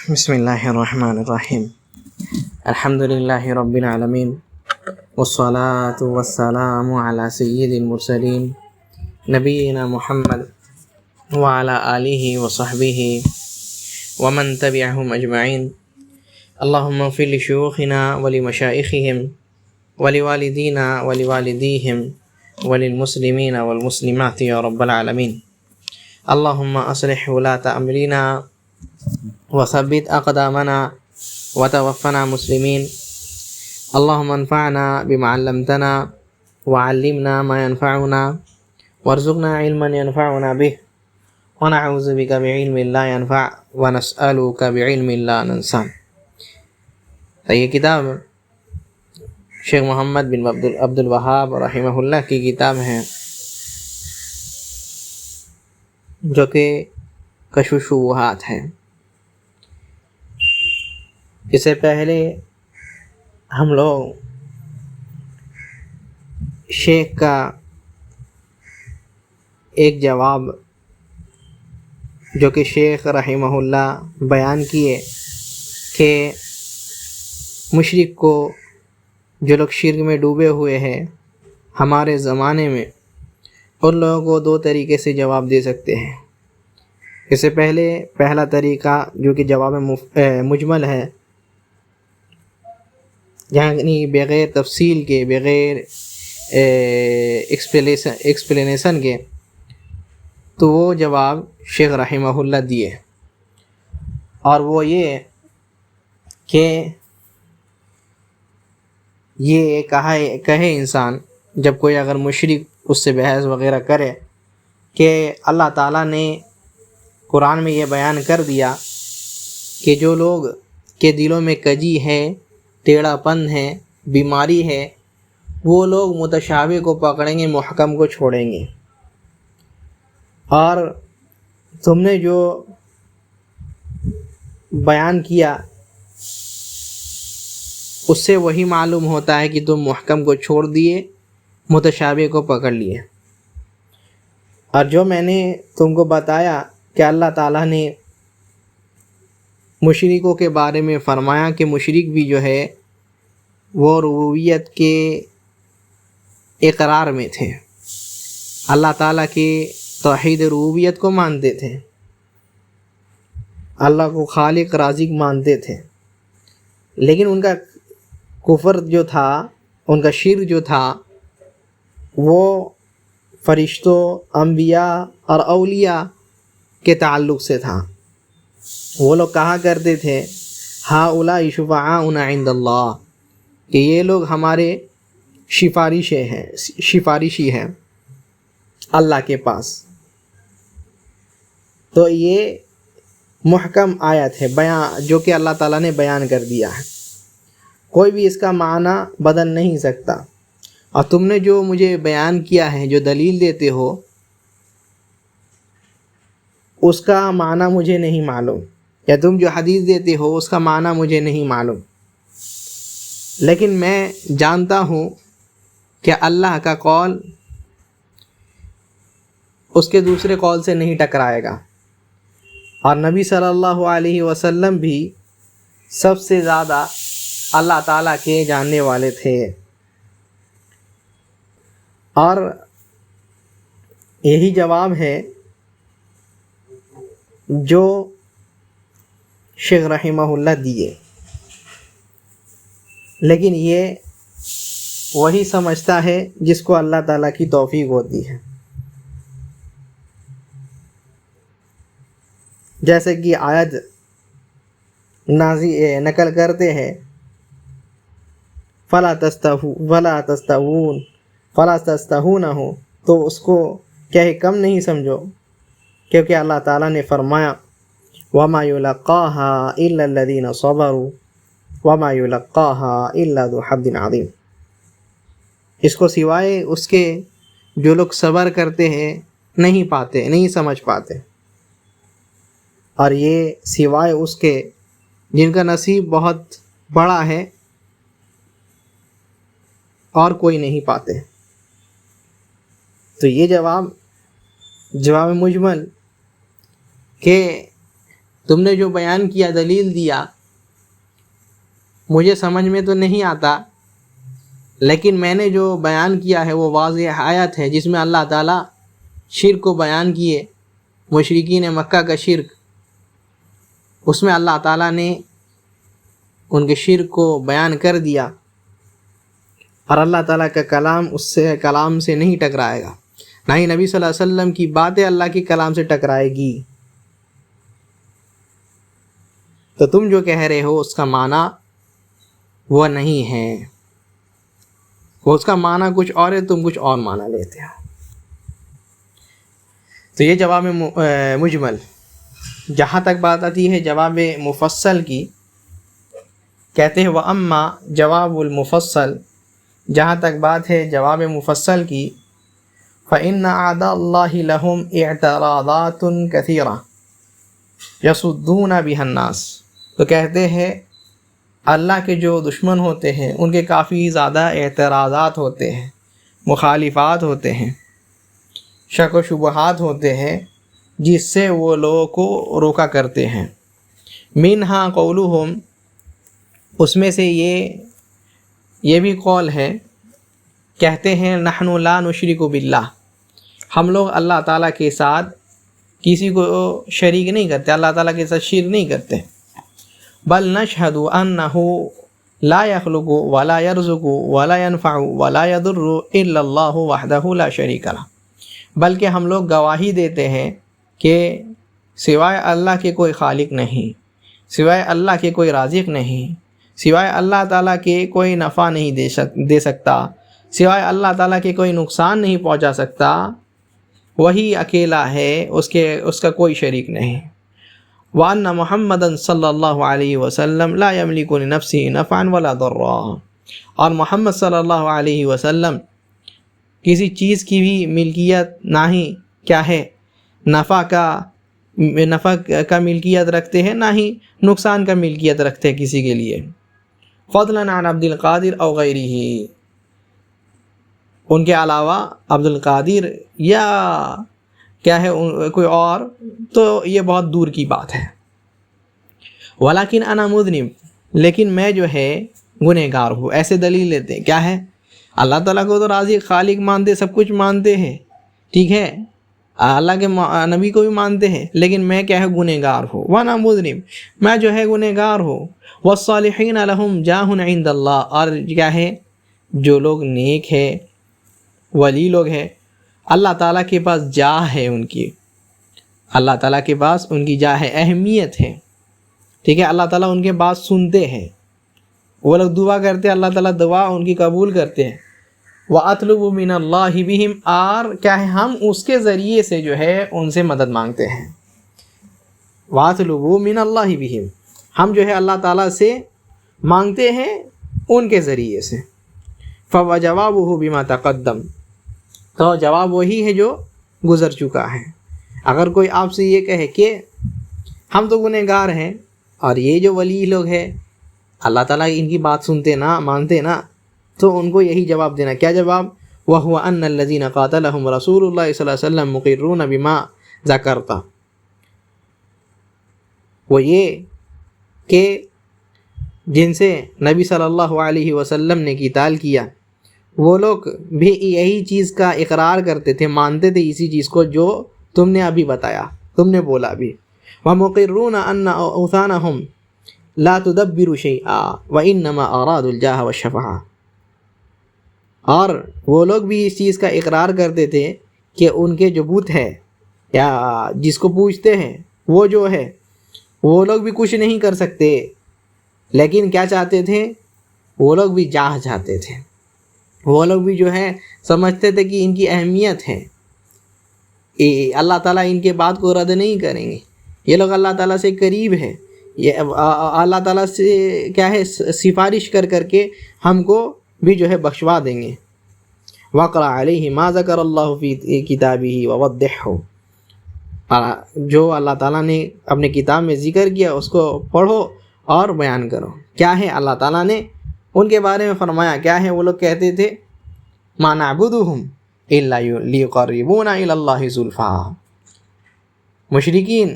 بسم اللہ الرحمن الرحیم الحمد للہ رب العالمین والصلاة والسلام علی سید المرسلین نبینا محمد وعلی آلہ وصحبہ ومن تبعہم اجمعین اللہم اغفر لشیوخنا ولمشائخہم ولوالدینا ولوالدیہم وللمسلمین والمسلمات یا رب العالمین اللہم اصلح ولاة امرنا وثبت اقدامنا وتوفنا مسلمین اللهم انفعنا بما علمتنا وعلمنا ما ينفعنا وارزقنا علما ينفعنا به ونعوذ بك بعلم لا ينفع ونسألك بعلم لا ننسى. تو یہ کتاب شیخ محمد بن عبد الوہاب رحمہ اللہ کی کتاب ہے جو کہ کشف الشبہات ہے. اس سے پہلے ہم لوگ شیخ کا ایک جواب جو کہ شیخ رحمہ اللہ بیان کیے کہ مشرک کو جو لوگ شرک میں ڈوبے ہوئے ہیں ہمارے زمانے میں ان لوگوں کو دو طریقے سے جواب دے سکتے ہیں. اس سے پہلے پہلا طریقہ جو کہ جواب مجمل ہے، یعنی بغیر تفصیل کے، بغیر ایکسپلینیشن کے، تو وہ جواب شیخ رحمہ اللہ دیے، اور وہ یہ کہ یہ کہے انسان جب کوئی اگر مشرک اس سے بحث وغیرہ کرے کہ اللہ تعالیٰ نے قرآن میں یہ بیان کر دیا کہ جو لوگ کے دلوں میں کجی ہے، ٹیڑھا پن ہے، بیماری ہے، وہ لوگ متشابہ کو پکڑیں گے، محکم کو چھوڑیں گے. اور تم نے جو بیان کیا اس سے وہی معلوم ہوتا ہے کہ تم محکم کو چھوڑ دیے، متشابہ کو پکڑ لیے. اور جو میں نے تم کو بتایا کہ اللہ تعالیٰ نے مشرکوں کے بارے میں فرمایا کہ مشرک بھی جو ہے وہ ربوبیت کے اقرار میں تھے، اللہ تعالیٰ کے توحید ربوبیت کو مانتے تھے، اللہ کو خالق رازق مانتے تھے، لیکن ان کا کفر جو تھا، ان کا شرک جو تھا، وہ فرشتوں، انبیاء اور اولیاء کے تعلق سے تھا. وہ لوگ کہا کرتے تھے ہؤلاء شفعاؤنا عند اللہ، کہ یہ لوگ ہمارے سفارشی ہیں اللہ کے پاس. تو یہ محکم آیت ہے بیان جو کہ اللہ تعالیٰ نے بیان کر دیا ہے، کوئی بھی اس کا معنی بدل نہیں سکتا. اور تم نے جو مجھے بیان کیا ہے، جو دلیل دیتے ہو، اس کا معنی مجھے نہیں معلوم، یا تم جو حدیث دیتے ہو اس کا معنی مجھے نہیں معلوم، لیکن میں جانتا ہوں کہ اللہ کا قول اس کے دوسرے قول سے نہیں ٹکرائے گا، اور نبی صلی اللہ علیہ وسلم بھی سب سے زیادہ اللہ تعالیٰ کے جاننے والے تھے. اور یہی جواب ہے جو شیخ رحمہ اللہ دیے، لیکن یہ وہی سمجھتا ہے جس کو اللہ تعالیٰ کی توفیق ہوتی ہے. جیسے کہ آیت نقل کرتے ہیں فلا تستحونہ، تو اس کو کیا کم نہیں سمجھو، کیونکہ اللہ تعالیٰ نے فرمایا وما يلقاها الا الذين صبروا وما يلقاها الا ذو حظ عظیم. اس کو سوائے اس کے جو لوگ صبر کرتے ہیں نہیں پاتے، نہیں سمجھ پاتے، اور یہ سوائے اس کے جن کا نصیب بہت بڑا ہے اور کوئی نہیں پاتے. تو یہ جواب مجمل کہ تم نے جو بیان کیا، دلیل دیا، مجھے سمجھ میں تو نہیں آتا، لیکن میں نے جو بیان کیا ہے وہ واضح آیت ہے جس میں اللہ تعالیٰ شرک کو بیان کیے، مشرکین مکہ کا شرک، اس میں اللہ تعالیٰ نے ان کے شرک کو بیان کر دیا، اور اللہ تعالیٰ کا کلام سے نہیں ٹکرائے گا، نہ ہی نبی صلی اللہ علیہ وسلم کی باتیں اللہ کے کلام سے ٹکرائے گی۔ تو تم جو کہہ رہے ہو اس کا معنی وہ نہیں ہے، وہ اس کا معنی کچھ اور ہے، تم کچھ اور معنی لیتے ہو۔ تو یہ جواب مجمل۔ جہاں تک بات آتی ہے جواب مفصل کی، کہتے ہیں وَأَمَّا جواب المفصل، جہاں تک بات ہے جواب مفصل کی، فَإِنَّ أَعْدَاءَ اللَّهِ لَهُمْ اعْتِرَاضَاتٌ كَثِيرَةٌ يَصُدُّونَ بِهَا النَّاسَ، تو کہتے ہیں اللہ کے جو دشمن ہوتے ہیں ان کے کافی زیادہ اعتراضات ہوتے ہیں، مخالفات ہوتے ہیں، شک و شبہات ہوتے ہیں، جس سے وہ لوگوں کو روکا کرتے ہیں۔ منہا قولہم، اس میں سے یہ بھی قول ہے، کہتے ہیں نحن لا نشرک باللہ، ہم لوگ اللہ تعالیٰ کے ساتھ کسی کو شریک نہیں کرتے، اللہ تعالیٰ کے ساتھ شرک نہیں کرتے۔ بل نشہد انہ لا یخلق ولا یرزق ولا ينفع ولا یضر الا اللہ وحدہ لا شریک لہ، بلکہ ہم لوگ گواہی دیتے ہیں کہ سوائے اللہ کے کوئی خالق نہیں، سوائے اللہ کے کوئی رازق نہیں، سوائے اللہ تعالیٰ کے کوئی نفع نہیں دے سکتا، سوائے اللہ تعالیٰ کے کوئی نقصان نہیں پہنچا سکتا، وہی اکیلا ہے، اس کا کوئی شریک نہیں۔ وَأَنَّ مُحَمَّدًا صلی اللہ علیہ وسلم لا يملك لنفسه نفعا ولا ضرا، اور محمد صلی اللہ علیہ وسلم کسی چیز کی بھی ملکیت نہ ہی کیا ہے نفع کا ملکیت رکھتے ہیں، نہ ہی نقصان کا ملکیت رکھتے ہیں کسی کے لیے۔ فضلاً عن عبد القادر او غیرہ، ان کے علاوہ عبد القادر یا کیا ہے کوئی اور، تو یہ بہت دور کی بات ہے۔ ولیکن انا مذنب، لیکن میں جو ہے گنہگار ہوں، ایسے دلیل لیتے ہیں، کیا ہے اللہ تعالیٰ کو تو رازق خالق مانتے، سب کچھ مانتے ہیں، ٹھیک ہے، اللہ کے نبی کو بھی مانتے ہیں، لیکن میں کیا ہے گنہگار ہوں، وانا مذنب، میں جو ہے گنہگار ہوں۔ والصالحین لہم جاہ عند اللہ، اور کیا ہے جو لوگ نیک ہے، ولی لوگ ہیں، اللہ تعالیٰ کے پاس جاہ ہے، ان کی اللہ تعالیٰ کے پاس ان کی جاہ ہے، اہمیت ہے، ٹھیک ہے، اللہ تعالیٰ ان کے بات سنتے ہیں، وہ لوگ دعا کرتے ہیں، اللہ تعالیٰ دعا ان کی قبول کرتے ہیں۔ وَأَطْلُبُ مِنَ اللَّهِ بِهِمْ، اور کیا ہے ہم اس کے ذریعے سے جو ہے ان سے مدد مانگتے ہیں۔ وَأَطْلُبُ مِنَ اللَّهِ بِهِمْ، ہم جو ہے اللہ تعالیٰ سے مانگتے ہیں ان کے ذریعے سے۔ فَوَجَوَابُهُ بِمَا تَقَدَّمَ، تو جواب وہی ہے جو گزر چکا ہے۔ اگر کوئی آپ سے یہ کہے کہ ہم تو گنہگار ہیں، اور یہ جو ولی لوگ ہیں اللہ تعالیٰ ان کی بات سنتے نا، مانتے نا، تو ان کو یہی جواب دینا، کیا جواب؟ وَهُوَ أَنَّ الَّذِينَ قَاتَلَهُمْ رَسُولُ اللَّهِ صلی اللہ علیہ وسلم مُقِرُّونَ بِمَا ذَكَرْتَ، وہ یہ کہ جن سے نبی صلی اللہ علیہ وسلم نے قتال کیا، وہ لوگ بھی یہی چیز کا اقرار کرتے تھے، مانتے تھے اسی چیز کو جو تم نے ابھی بتایا، تم نے بولا بھی۔ وَمُقِرُّونَ أَنَّ أَوْثَانَهُمْ لَا تُدَبِّرُ شَيْئًا وَإِنَّمَا أَرَادُوا الْجَاهَ وَالشَّفَاعَةَ، اور وہ لوگ بھی اس چیز کا اقرار کرتے تھے کہ ان کے جو بت ہے یا جس کو پوجتے ہیں وہ جو ہے وہ لوگ بھی کچھ نہیں کر سکتے، لیکن کیا چاہتے تھے؟ وہ لوگ بھی جاہ چاہتے تھے، وہ لوگ بھی جو ہے سمجھتے تھے کہ ان کی اہمیت ہے، اللہ تعالیٰ ان کے بات کو رد نہیں کریں گے، یہ لوگ اللہ تعالیٰ سے قریب ہے، یہ اللہ تعالیٰ سے کیا ہے سفارش کر کے ہم کو بھی جو ہے بخشوا دیں گے۔ وَقْرَأْ عَلَيْهِ مَا ذَكَرَ اللَّهُ فِي كِتَابِهِ وَوَضِّحْهُ، جو اللہ تعالیٰ نے اپنے کتاب میں ذکر کیا اس کو پڑھو اور بیان کرو۔ کیا ہے اللہ تعالیٰ نے ان کے بارے میں فرمایا، کیا ہے وہ لوگ کہتے تھے مَا نَعْبُدُهُمْ إِلَّا لِيُقَرِّبُونَا إِلَى اللَّهِ زُلْفَىٰ، مشرکین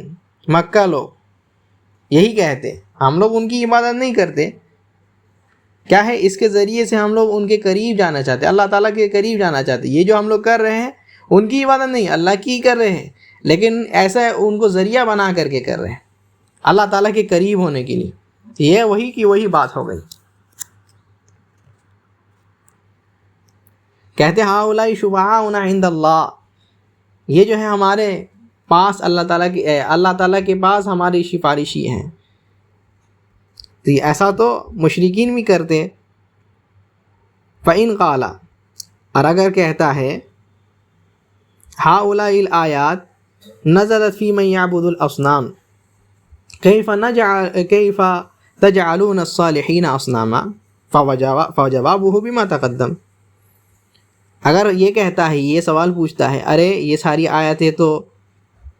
مکہ لوگ یہی کہتے ہم لوگ ان کی عبادت نہیں کرتے. کیا ہے اس کے ذریعے سے ہم لوگ ان کے قریب جانا چاہتے, اللہ تعالیٰ کے قریب جانا چاہتے. یہ جو ہم لوگ کر رہے ہیں ان کی عبادت نہیں, اللہ کی کر رہے ہیں, لیکن ایسا ان کو ذریعہ بنا کر کے کر رہے ہیں اللہ تعالیٰ کے قریب ہونے کے لیے. یہ وہی کی وہی بات ہو گئی. کہتے ہؤلاء شفعاؤنا عند اللہ, یہ جو ہے ہمارے پاس اللہ تعالیٰ کے پاس ہماری سفارشی ہیں. تو ایسا تو مشرکین بھی کرتے. فَإِنْ قَالَ, اور اگر کہتا ہے ہؤلاء الآیات نزلت فی من یعبد الاصنام کیف تجعلون الصالحین اصناما فجوابہ بما تقدم. اگر یہ کہتا ہے, یہ سوال پوچھتا ہے, ارے یہ ساری آیتیں تو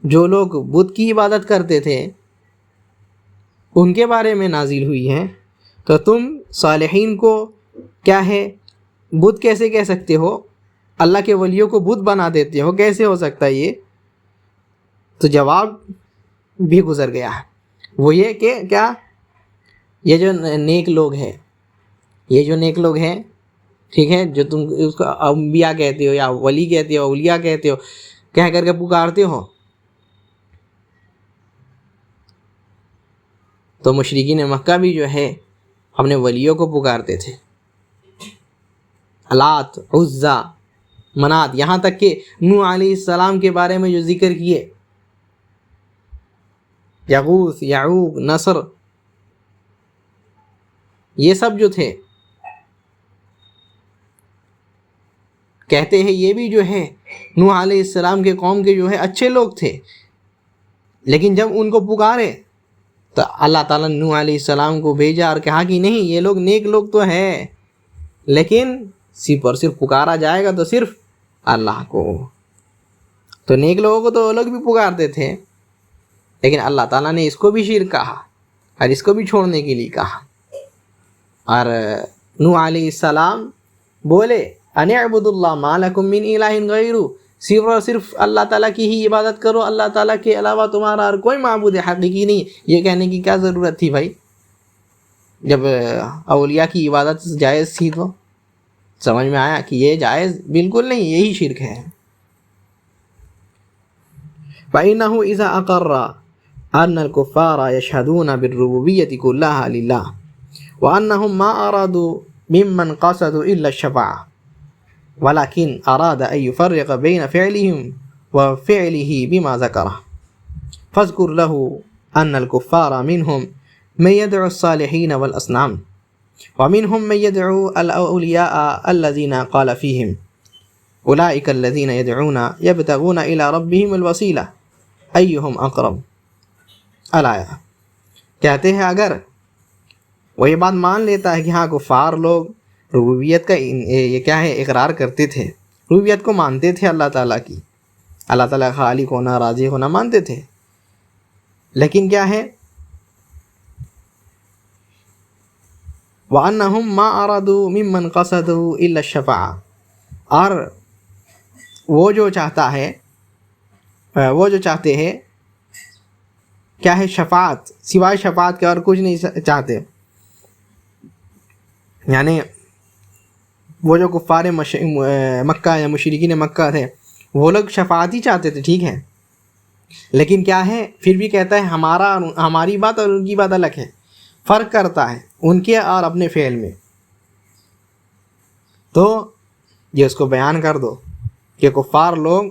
جو لوگ بت کی عبادت کرتے تھے ان کے بارے میں نازل ہوئی ہیں, تو تم صالحین کو کیا ہے بت کیسے کہہ سکتے ہو؟ اللہ کے ولیوں کو بت بنا دیتے ہو, کیسے ہو سکتا ہے یہ؟ تو جواب بھی گزر گیا ہے. وہ یہ کہ کیا یہ جو نیک لوگ ہیں, ٹھیک ہے, جو تم اس کو انبیاء کہتے ہو یا ولی کہتے ہو, اولیاء کہتے ہو, کہہ کر کے پکارتے ہو, تو مشرکین مکہ بھی جو ہے اپنے ولیوں کو پکارتے تھے. لات, عزا, منات, یہاں تک کہ نوح علیہ السلام کے بارے میں جو ذکر کیے, یغوث, یعوق, نصر, یہ سب جو تھے کہتے ہیں یہ بھی جو ہے نوح علیہ السلام کے قوم کے جو ہے اچھے لوگ تھے, لیکن جب ان کو پکارے تو اللہ تعالیٰ نے نوح علیہ السلام کو بھیجا اور کہا کہ نہیں, یہ لوگ نیک لوگ تو ہیں, لیکن صرف اور صرف پکارا جائے گا تو صرف اللہ کو. تو نیک لوگوں کو تو وہ لوگ بھی پکارتے تھے, لیکن اللہ تعالیٰ نے اس کو بھی شرک کہا اور اس کو بھی چھوڑنے کے لیے کہا. اور نوح علیہ السلام بولے ان اعبدوا اللہ ما لکم من الہ غیرہ, صرف اور صرف اللہ تعالیٰ کی ہی عبادت کرو, اللہ تعالیٰ کے علاوہ تمہارا اور کوئی معبود حقیقی نہیں. یہ کہنے کی کیا ضرورت تھی بھائی؟ جب اولیاء کی عبادت جائز تھی تو سمجھ میں آیا کہ یہ جائز بالکل نہیں, یہی شرک ہے. فَإِنَّهُ إِذَا أَقَرَّ أَنَّ الْكُفَّارَ يَشْهَدُونَ بِالرُّبُوبِيَّةِ كُلَّهَا لِلَّهِ وَأَنَّهُمْ مَا أَرَادُوا مِمَّنْ قَصَدُوا إِلَّا الشَّفَاعَةَ ولكن أراد أن يفرق بين فعلهم وفعله بما ذكره فاذكر له أن الكفار منهم من يدعو الصالحين والأصنام ومنهم من يدعو الأولياء الذين قال فيهم أولئك الذين يدعون يبتغون إلى ربهم الوسيلة أيهم أقرب. الآية. کہتے ہیں اگر وہ یہ بات مان لیتا ہے کہ ہاں کفار لوگ ربوبیت کا یہ کیا ہے اقرار کرتے تھے, ربوبیت کو مانتے تھے, اللہ تعالیٰ کی, اللہ تعالیٰ خالق ہونا, رازق ہونا مانتے تھے, لیکن کیا ہے وَأَنَّهُمْ مَا أَرَادُوا مِمَّنْ قَصَدُوا إِلَّا الشَّفَاعَةَ, اور وہ جو چاہتے ہیں کیا ہے شفاعت, سوائے شفاعت کے اور کچھ نہیں چاہتے. یعنی وہ جو کفار مکہ یا مشرکین مکہ تھے وہ لوگ شفاعت ہی چاہتے تھے, ٹھیک ہے, لیکن کیا ہے پھر بھی کہتا ہے ہماری بات اور ان کی بات الگ ہے, فرق کرتا ہے ان کے اور اپنے فعل میں. تو یہ اس کو بیان کر دو کہ کفار لوگ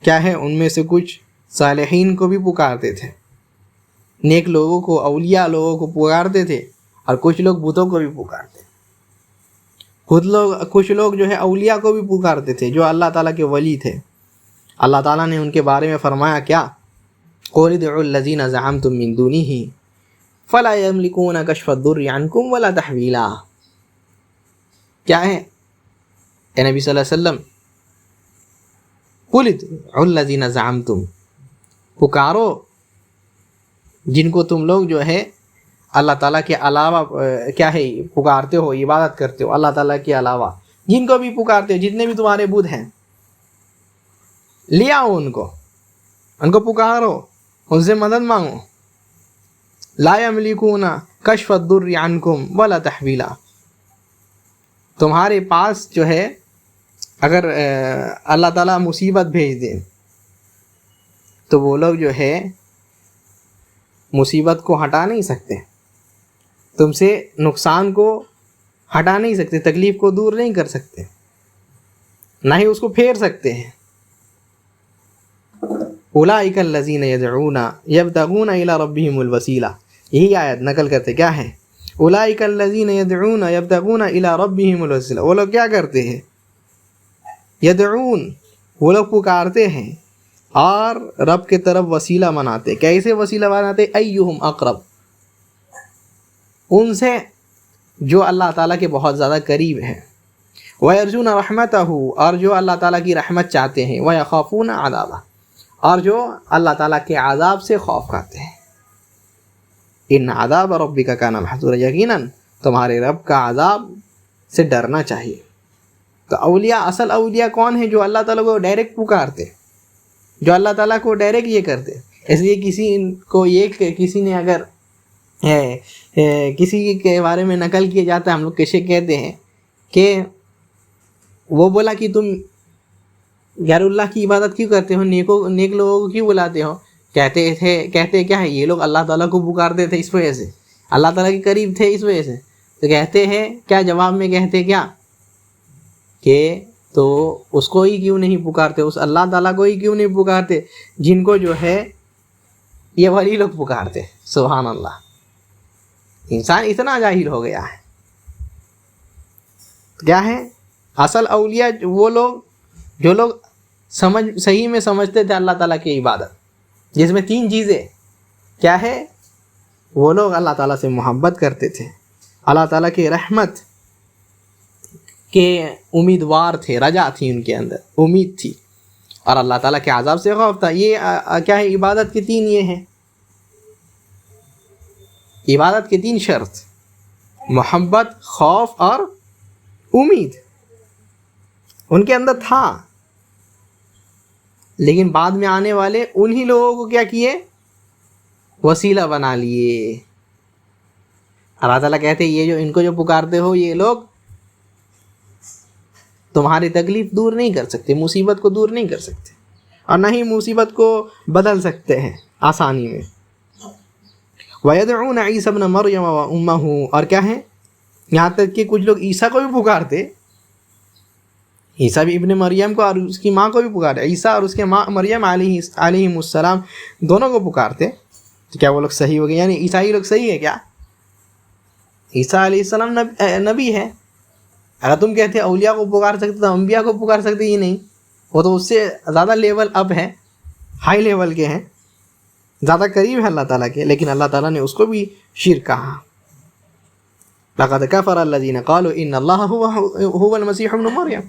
کیا ہے ان میں سے کچھ صالحین کو بھی پکارتے تھے, نیک لوگوں کو, اولیاء لوگوں کو پکارتے تھے, اور کچھ لوگ بتوں کو بھی پکارتے. کچھ لوگ جو ہے اولیاء کو بھی پکارتے تھے جو اللہ تعالیٰ کے ولی تھے. اللہ تعالیٰ نے ان کے بارے میں فرمایا کیا, قُلِ ادْعُوا الَّذِينَ زَعَمْتُم مِّن دُونِهِ فَلَا يَمْلِكُونَ كَشْفَ الضُّرِّ عَنكُمْ وَلَا تَحْوِيلًا. کیا ہے اے نبی صلی اللہ علیہ وسلم, قُلِ ادْعُوا الَّذِينَ زَعَمْتُم, پکارو جن کو تم لوگ جو ہے اللہ تعالیٰ کے علاوہ کیا ہے پکارتے ہو, عبادت کرتے ہو, اللہ تعالیٰ کے علاوہ جن کو بھی پکارتے ہو, جتنے بھی تمہارے بت ہیں, لے آؤ ان کو پکارو, ان سے مدد مانگو. لا یملکون کشف الضر عنکم ولا تحویلا. تمہارے پاس جو ہے اگر اللہ تعالیٰ مصیبت بھیج دے تو وہ لوگ جو ہے مصیبت کو ہٹا نہیں سکتے، تم سے نقصان کو ہٹا نہیں سکتے، تکلیف کو دور نہیں کر سکتے، نہ ہی اس کو پھیر سکتے ہیں. اولئک الذین یدعون یبتغون الی ربہم الوسیلہ، یہی آیت نقل کرتے کیا ہے، اولئک الذین یدعون یبتغون الی ربہم الوسیلہ. وہ لوگ کیا کرتے ہیں، یدعون، وہ لوگ پکارتے ہیں اور رب کے طرف وسیلہ بناتے. کیسے وسیلہ بناتے، ایہم اقرب، ان سے جو اللہ تعالیٰ کے بہت زیادہ قریب ہیں، وَيَرْجُونَ رَحْمَتَهُ، اور جو اللہ تعالیٰ کی رحمت چاہتے ہیں، وَيَخَافُونَ عَذَابَهُ، اور جو اللہ تعالیٰ کے عذاب سے خوف کھاتے ہیں. ان عذاب ربک کان محذورا، یقیناً تمہارے رب کا عذاب سے ڈرنا چاہیے. تو اولیاء، اصل اولیاء کون ہیں، جو اللہ تعالیٰ کو ڈائریکٹ پکارتے، جو اللہ تعالیٰ کو ڈائریکٹ یہ کرتے. اس لیے کسی نے اگر کسی کے بارے میں نقل کیا جاتا ہے، ہم لوگ کیسے کہتے ہیں کہ وہ بولا کہ تم غیر اللہ کی عبادت کیوں کرتے ہو، نیک لوگوں کو کیوں بلاتے ہو، کہتے کیا ہے، یہ لوگ اللہ تعالیٰ کو پکارتے تھے اس وجہ سے، اللہ تعالیٰ کے قریب تھے اس وجہ سے. تو کہتے ہیں کیا، جواب میں کہتے کیا کہ تو اس کو ہی کیوں نہیں پکارتے، اس اللہ تعالیٰ کو ہی کیوں نہیں پکارتے جن کو جو ہے یہ ولی لوگ پکارتے. سبحان اللہ، انسان اتنا جاہل ہو گیا ہے. کیا ہے اصل اولیاء، وہ لوگ جو لوگ صحیح میں سمجھتے تھے اللہ تعالیٰ کی عبادت، جس میں 3 چیزیں کیا ہے، وہ لوگ اللہ تعالیٰ سے محبت کرتے تھے، اللہ تعالیٰ کی رحمت کے امیدوار تھے، رجا تھی ان کے اندر، امید تھی، اور اللہ تعالیٰ کے عذاب سے خوف تھا. یہ کیا ہے، عبادت کے 3 یہ ہیں، عبادت کے 3 شرط، محبت، خوف اور امید ان کے اندر تھا. لیکن بعد میں آنے والے انہی لوگوں کو کیا کیے، وسیلہ بنا لیے. اللہ تعالیٰ کہتے یہ جو ان کو جو پکارتے ہو، یہ لوگ تمہاری تکلیف دور نہیں کر سکتے، مصیبت کو دور نہیں کر سکتے، اور نہ ہی مصیبت کو بدل سکتے ہیں آسانی میں. وَيَدْعُونَ عِيسَى ابْنَ مَرْيَمَ وَأُمَّهُ، اور کیا ہے، یہاں تک کہ کچھ لوگ عیسیٰ کو بھی پکارتے، عیسیٰ بھی ابن مریم کو اور اس کی ماں کو بھی پکارتے، عیسیٰ اور اس کے ماں مریم علیہم السلام دونوں کو پکارتے. تو کیا وہ لوگ صحیح ہو گئے، یعنی عیسائی لوگ صحیح ہے کیا؟ عیسیٰ علیہ السلام نبی ہے. اگر تم کہتے اولیاء کو پکار سکتے تو انبیاء کو پکار سکتے ہی نہیں، وہ تو اس سے زیادہ لیول اپ ہے، ہائی لیول کے ہیں، زیادہ قریب ہے اللہ تعالیٰ کے. لیکن اللہ تعالیٰ نے اس کو بھی شرک کہا. لقد كفر الذين قالوا ان الله هو المسيح ابن مريم،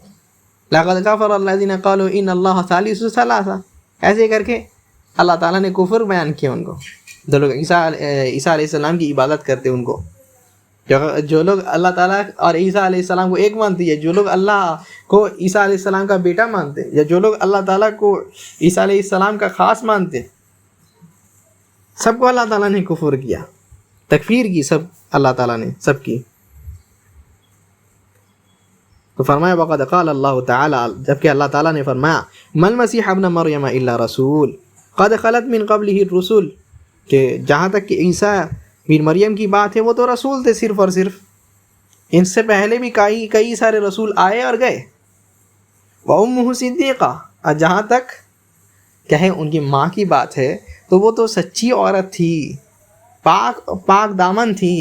لقد كفر الذين قالوا ان الله ثالث ثلاثة. ایسے کر کے اللہ تعالیٰ نے کفر بیان کیا ان کو. جو لوگ عیسیٰ علیہ السلام کی عبادت کرتے ان کو، جو لوگ اللہ تعالیٰ اور عیسیٰ علیہ السلام کو ایک مانتے ہیں، جو لوگ اللہ کو عیسیٰ علیہ السلام کا بیٹا مانتے ہیں، یا جو لوگ اللہ تعالیٰ کو عیسیٰ علیہ السلام کا خاص مانتے ہیں، سب کو اللہ تعالیٰ نے کفر کیا، تکفیر کی سب اللہ تعالیٰ نے سب کی. تو فرمایا وقد قال اللہ تعالیٰ، جبکہ اللہ تعالیٰ نے فرمایا ما المسیح ابن مریم الا رسول قد خلت من قبلہ الرسل، کہ جہاں تک کہ عیسیٰ بن مریم کی بات ہے وہ تو رسول تھے صرف اور صرف، ان سے پہلے بھی کئی سارے رسول آئے اور گئے. وَأُمُّهُ صِدِّيقَةٌ، اور جہاں تک کہیں ان کی ماں کی بات ہے تو وہ تو سچی عورت تھی، پاک دامن تھی.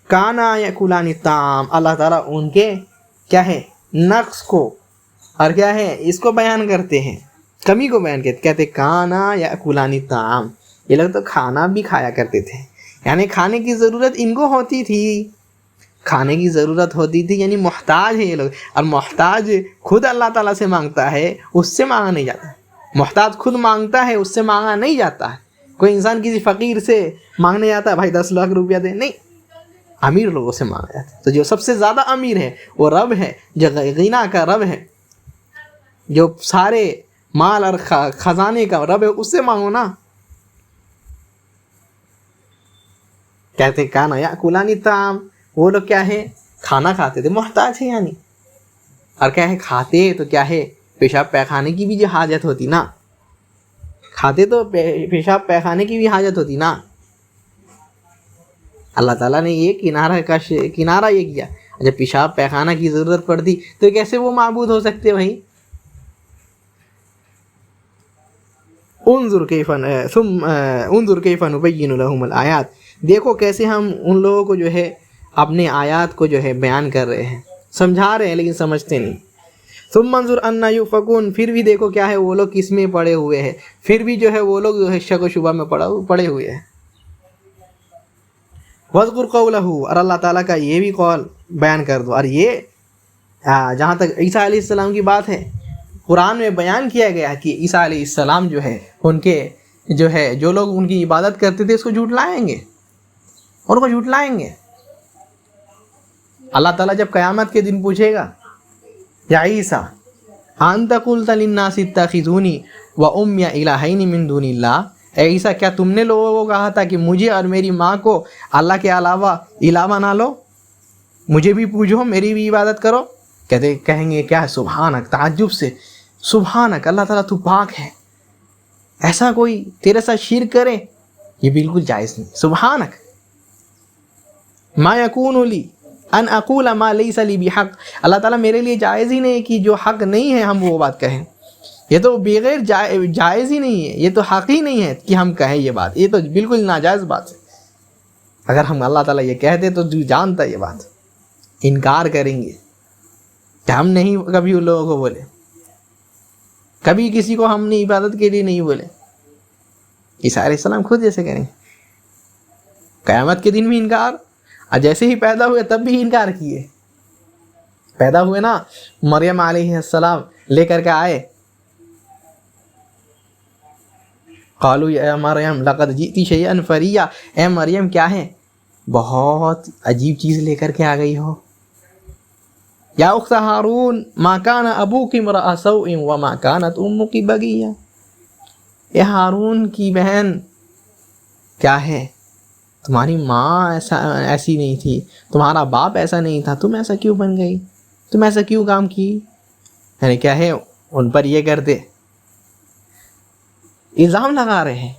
کانا یأکلان الطعام، اللہ تعالیٰ ان کے کیا ہے نقص کو اور کیا ہے اس کو بیان کرتے ہیں، کمی کو بیان کرتے، کہتے کانا یأکلان الطعام، یہ لوگ تو کھانا بھی کھایا کرتے تھے، یعنی کھانے کی ضرورت ان کو ہوتی تھی، کھانے کی ضرورت ہوتی تھی، یعنی محتاج ہے یہ لوگ. اور محتاج خود اللہ تعالیٰ سے مانگتا ہے، اس سے مانگا نہیں جاتا. محتاج خود مانگتا ہے، اس سے مانگا نہیں جاتا ہے. کوئی انسان کسی فقیر سے مانگنے جاتا ہے بھائی 10 لاکھ روپیہ دے، نہیں، امیر لوگوں سے مانگا جاتا ہے. تو جو سب سے زیادہ امیر ہے وہ رب ہے، جو غنا کا رب ہے، جو سارے مال اور خزانے کا رب ہے، اس سے مانگو نا. کہتے کانا یاکلانی الطعام، وہ لوگ کیا ہے کھانا کھاتے تھے، محتاج ہے یعنی، اور کیا ہے کھاتے تو کیا ہے پیشاب پیخانے کی بھی جو حاجت ہوتی نا، کھاتے تو پیشاب پیخانے کی بھی حاجت ہوتی نا. اللہ تعالیٰ نے یہ کنارہ یہ کیا، جب پیشاب پیخانہ کی ضرورت پڑتی تو کیسے وہ معبود ہو سکتے بھائی. انظر کیف نبین لہم الآیات، دیکھو کیسے ہم ان لوگوں کو جو ہے اپنے آیات کو جو ہے بیان کر رہے ہیں، سمجھا رہے ہیں لیکن سمجھتے نہیں. ثم انظر انا یؤفکون، پھر بھی دیکھو کیا ہے وہ لوگ کس میں پڑے ہوئے ہیں، پھر بھی جو ہے وہ لوگ جو ہے شک و شبہ میں پڑے ہوئے ہیں. واذکر قولہ، اور اللہ تعالیٰ کا یہ بھی قول بیان کر دو. اور یہ جہاں تک عیسیٰ علیہ السلام کی بات ہے، قرآن میں بیان کیا گیا کہ عیسیٰ علیہ السلام جو ہے ان کے جو ہے جو لوگ ان کی عبادت کرتے تھے اس کو جھٹلائیں گے، اور کو جھٹلائیں گے. اللہ تعالیٰ جب قیامت کے دن پوچھے گا یا عیسیٰ انت قلت للناس اتخذونی وامی الہین من دون اللہ، اے عیسیٰ کیا تم نے لوگوں کو کہا تھا کہ مجھے اور میری ماں کو اللہ کے علاوہ الہ بنا لو، مجھے بھی پوجو میری بھی عبادت کرو. کہیں گے کیا ہے سبحانک، تعجب سے سبحانک، اللہ تعالیٰ تو پاک ہے، ایسا کوئی تیرے ساتھ شرک کرے یہ بالکل جائز نہیں. سبحانک ما یکون لی ان اقول ما لیس لی بحق، اللہ تعالیٰ میرے لیے جائز ہی نہیں کہ جو حق نہیں ہے ہم وہ بات کہیں، یہ تو بغیر جائز ہی نہیں ہے، یہ تو حق ہی نہیں ہے کہ ہم کہیں یہ بات، یہ تو بالکل ناجائز بات ہے. اگر ہم اللہ تعالیٰ یہ کہتے تو جو جانتا یہ بات انکار کریں گے کہ ہم نہیں کبھی ان لوگوں کو بولے، کبھی کسی کو ہم نے عبادت کے لیے نہیں بولے. عیسیٰ علیہ السلام خود جیسے کریں قیامت کے دن بھی انکار، اور جیسے ہی پیدا ہوئے تب بھی انکار کیے. پیدا ہوئے نا مریم علیہ السلام لے کر کے آئے، قالوا یا مریم لقد جئتی شیئا فریا، اے مریم کیا ہے بہت عجیب چیز لے کر کے آ گئی ہو. یا اخت ہارون ما کان ابوک امرأ سوء وما کانت امک بغیہ، اے ہارون کی بہن کیا ہے تمہاری ماں ایسی نہیں تھی، تمہارا باپ ایسا نہیں تھا، تم ایسا کیوں بن گئی، تم ایسا کیوں کام کی. یعنی کیا ہے ان پر یہ کرتے، الزام لگا رہے ہیں،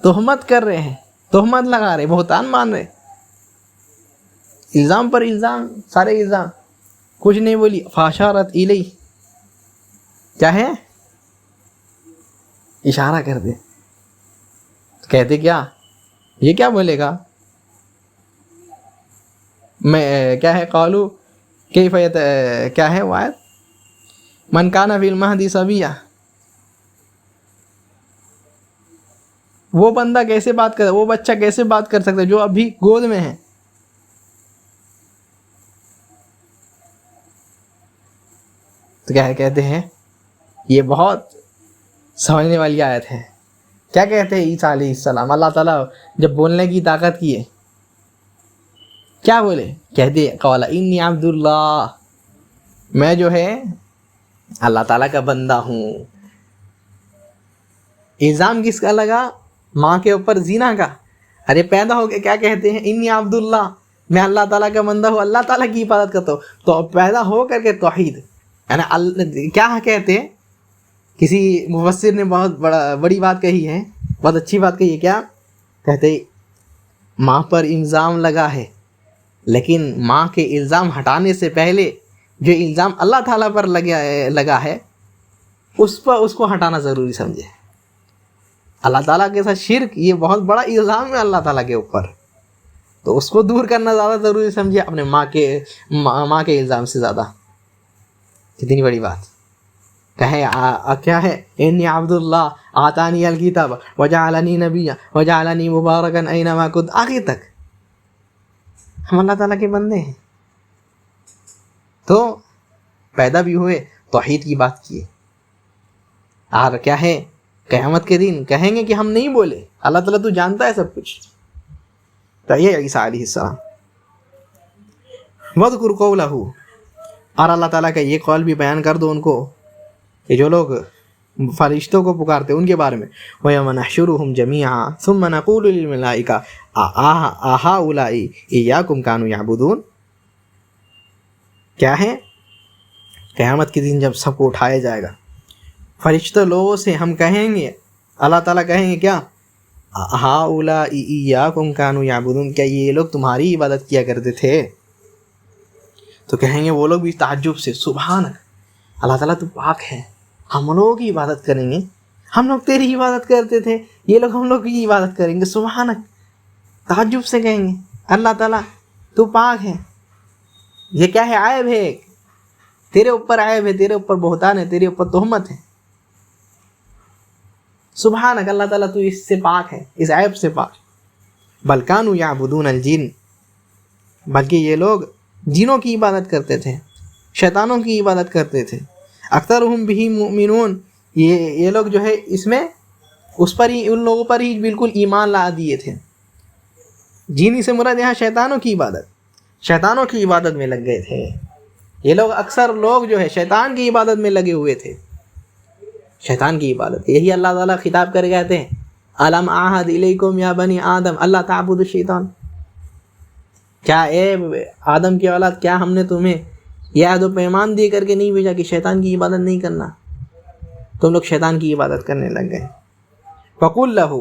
تہمت کر رہے ہیں، تہمت لگا رہے، بہتان مان رہے، الزام پر الزام، سارے الزام، کچھ نہیں بولی. فاشارت الیہ، کیا ہے اشارہ کر دے، کہتے کیا یہ کیا بولے گا، میں کیا ہے قالو کیف کیا ہے وائد من کان فی المہدی صبیہ، وہ بندہ کیسے بات کر، وہ بچہ کیسے بات کر سکتا ہے جو ابھی گود میں ہے. تو کیا ہے کہتے ہیں یہ بہت سمجھنے والی آیت ہے. کیا کہتے ہیں عیسیٰ علیہ السلام، اللہ تعالیٰ جب بولنے کی طاقت کی ہے کیا بولے، کہتے قال انی عبد اللہ، میں جو ہے اللہ تعالیٰ کا بندہ ہوں. الزام کس کا لگا، ماں کے اوپر زنا کا. ارے پیدا ہو کے کیا کہتے ہیں انی عبد اللہ، میں اللہ تعالیٰ کا بندہ ہوں، اللہ تعالیٰ کی عبادت کرتا ہوں. تو پیدا ہو کر کے توحید یعنی کیا کہتے ہیں، کسی مفسر نے بہت بڑی بات کہی ہے، بہت اچھی بات کہی ہے. کیا کہتے ماں پر الزام لگا ہے، لیکن ماں کے الزام ہٹانے سے پہلے جو الزام اللہ تعالیٰ پر لگا ہے اس کو ہٹانا ضروری سمجھے. اللہ تعالیٰ کے ساتھ شرک یہ بہت بڑا الزام ہے اللہ تعالیٰ کے اوپر، تو اس کو دور کرنا زیادہ ضروری سمجھے اپنے ماں کے الزام سے زیادہ. کتنی بڑی بات کہیں کیا ہے انی عبد اللہ آتانی الکتاب وجعلنی نبیا وجعلنی مبارکا اینما کنت، آخر تک ہم اللہ تعالیٰ کے بندے ہیں. تو پیدا بھی ہوئے توحید کی بات کیے، اور کیا ہے قیامت کے دن کہیں گے کہ ہم نہیں بولے، اللہ تعالیٰ تو جانتا ہے سب کچھ. تو یہ عیسیٰ علیہ السلام. وَاذْكُرْ قَوْلَهُ، اور اللہ تعالیٰ کا یہ قول بھی بیان کر دو ان کو کہ جو لوگ فرشتوں کو پکارتے ان کے بارے میں وَيَوْمَ نَحْشُرُهُمْ جَمِيعًا ثُمَّ نَقُولُ لِلْمَلَائِكَةِ أَهَٰؤُلَاءِ إِيَّاكُمْ كَانُوا يَعْبُدُونَ. کیا ہے؟ قیامت کے دن جب سب کو اٹھایا جائے گا، فرشتوں لوگوں سے ہم کہیں گے، اللہ تعالیٰ کہیں گے کیا؟ هَٰؤُلَاءِ إِيَّاكُمْ كَانُوا يَعْبُدُونَ، کیا یہ لوگ تمہاری عبادت کیا کرتے تھے؟ تو کہیں گے وہ لوگ بھی تعجب سے، سبحانک، اللہ تعالیٰ تو پاک ہے، ہم لوگوں کی عبادت کریں گے، ہم لوگ تیری عبادت کرتے تھے، یہ لوگ ہم لوگ کی عبادت کریں گے، سبحانک، تعجب سے کہیں گے اللہ تعالیٰ تو پاک ہے، یہ کیا ہے؟ عیب ہے، تیرے اوپر عیب ہے، تیرے اوپر بہتان ہے، تیرے اوپر تہمت ہے، سبحانک، اللہ تعالیٰ تو اس سے پاک ہے، اس عیب سے پاک. بل کانوا یعبدون الجن، بلکہ یہ لوگ جنوں کی عبادت کرتے تھے، شیطانوں کی عبادت کرتے تھے. اکثرهم بہ مؤمنون، یہ لوگ جو ہے اس میں اس پر ہی، ان لوگوں پر ہی بالکل ایمان لا دیے تھے. جن سے مراد یہاں شیطانوں کی عبادت میں لگ گئے تھے. یہ لوگ اکثر لوگ جو ہے شیطان کی عبادت میں لگے ہوئے تھے، شیطان کی عبادت. یہی اللہ تعالیٰ خطاب کر کہتے ہیں الم اعہد الیکم یا بنی آدم اللہ تعبدوا الشیطان، کیا اے آدم کی اولاد، کیا ہم نے تمہیں یہ عہد و پیمان دے کر کے نہیں بھیجا کہ شیطان کی عبادت نہیں کرنا؟ تم لوگ شیطان کی عبادت کرنے لگ گئے. فقل لہ،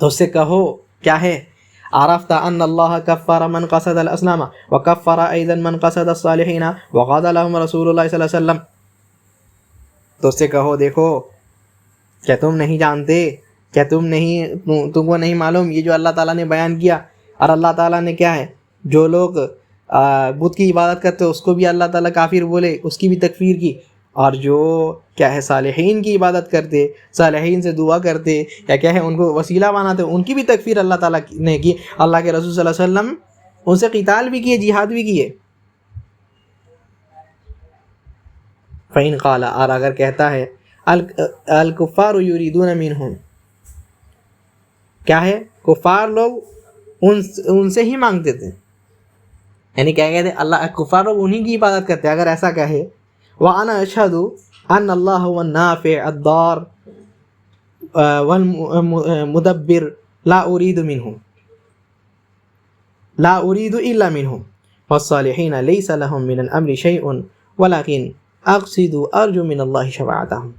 تو اس سے کہو کیا ہے؟ عرفت ان اللہ کفر من قصد الاصنام وکفر ایضا من قصد الصالحین وقال لهم رسول اللہ صلی اللہ علیہ وسلم. تو اس سے کہو دیکھو، کیا تم نہیں جانتے، کیا تم کو نہیں معلوم یہ جو اللہ تعالیٰ نے بیان کیا؟ اور اللہ تعالیٰ نے کیا ہے، جو لوگ بت کی عبادت کرتے اس کو بھی اللہ تعالیٰ کافر بولے، اس کی بھی تکفیر کی. اور جو کیا ہے صالحین کی عبادت کرتے، صالحین سے دعا کرتے یا کیا ہے ان کو وسیلہ بناتے، ان کی بھی تکفیر اللہ تعالیٰ نے کی. اللہ کے رسول صلی اللہ علیہ وسلم ان سے قتال بھی کیے، جہاد بھی کیے. فَإِنْ قَالَ، اور اگر کہتا ہے الکفار یریدون منہم، کیا ہے کفار لوگ ان سے ہی مانگتے تھے، یعنی کیا کہتے ہیں اللہ کفار لوگ انہی کی عبادت کرتے. اگر ایسا کہے وَأَنَا أَشْهَدُ أَنَّ اللَّهَ هُوَ النَّافِعُ الضَّارُ وَالْمُدَبِّرُ لَا أُرِيدُ إِلَّا مِنْهُمْ وَالصَّالِحِينَ لَيْسَ لَهُم مِّنَ الْأَمْرِ شَيْءٌ وَلَكِنْ أَقْصِدُ أَرْجُو مِنَ اللَّهِ شَفَاعَتَهُمْ.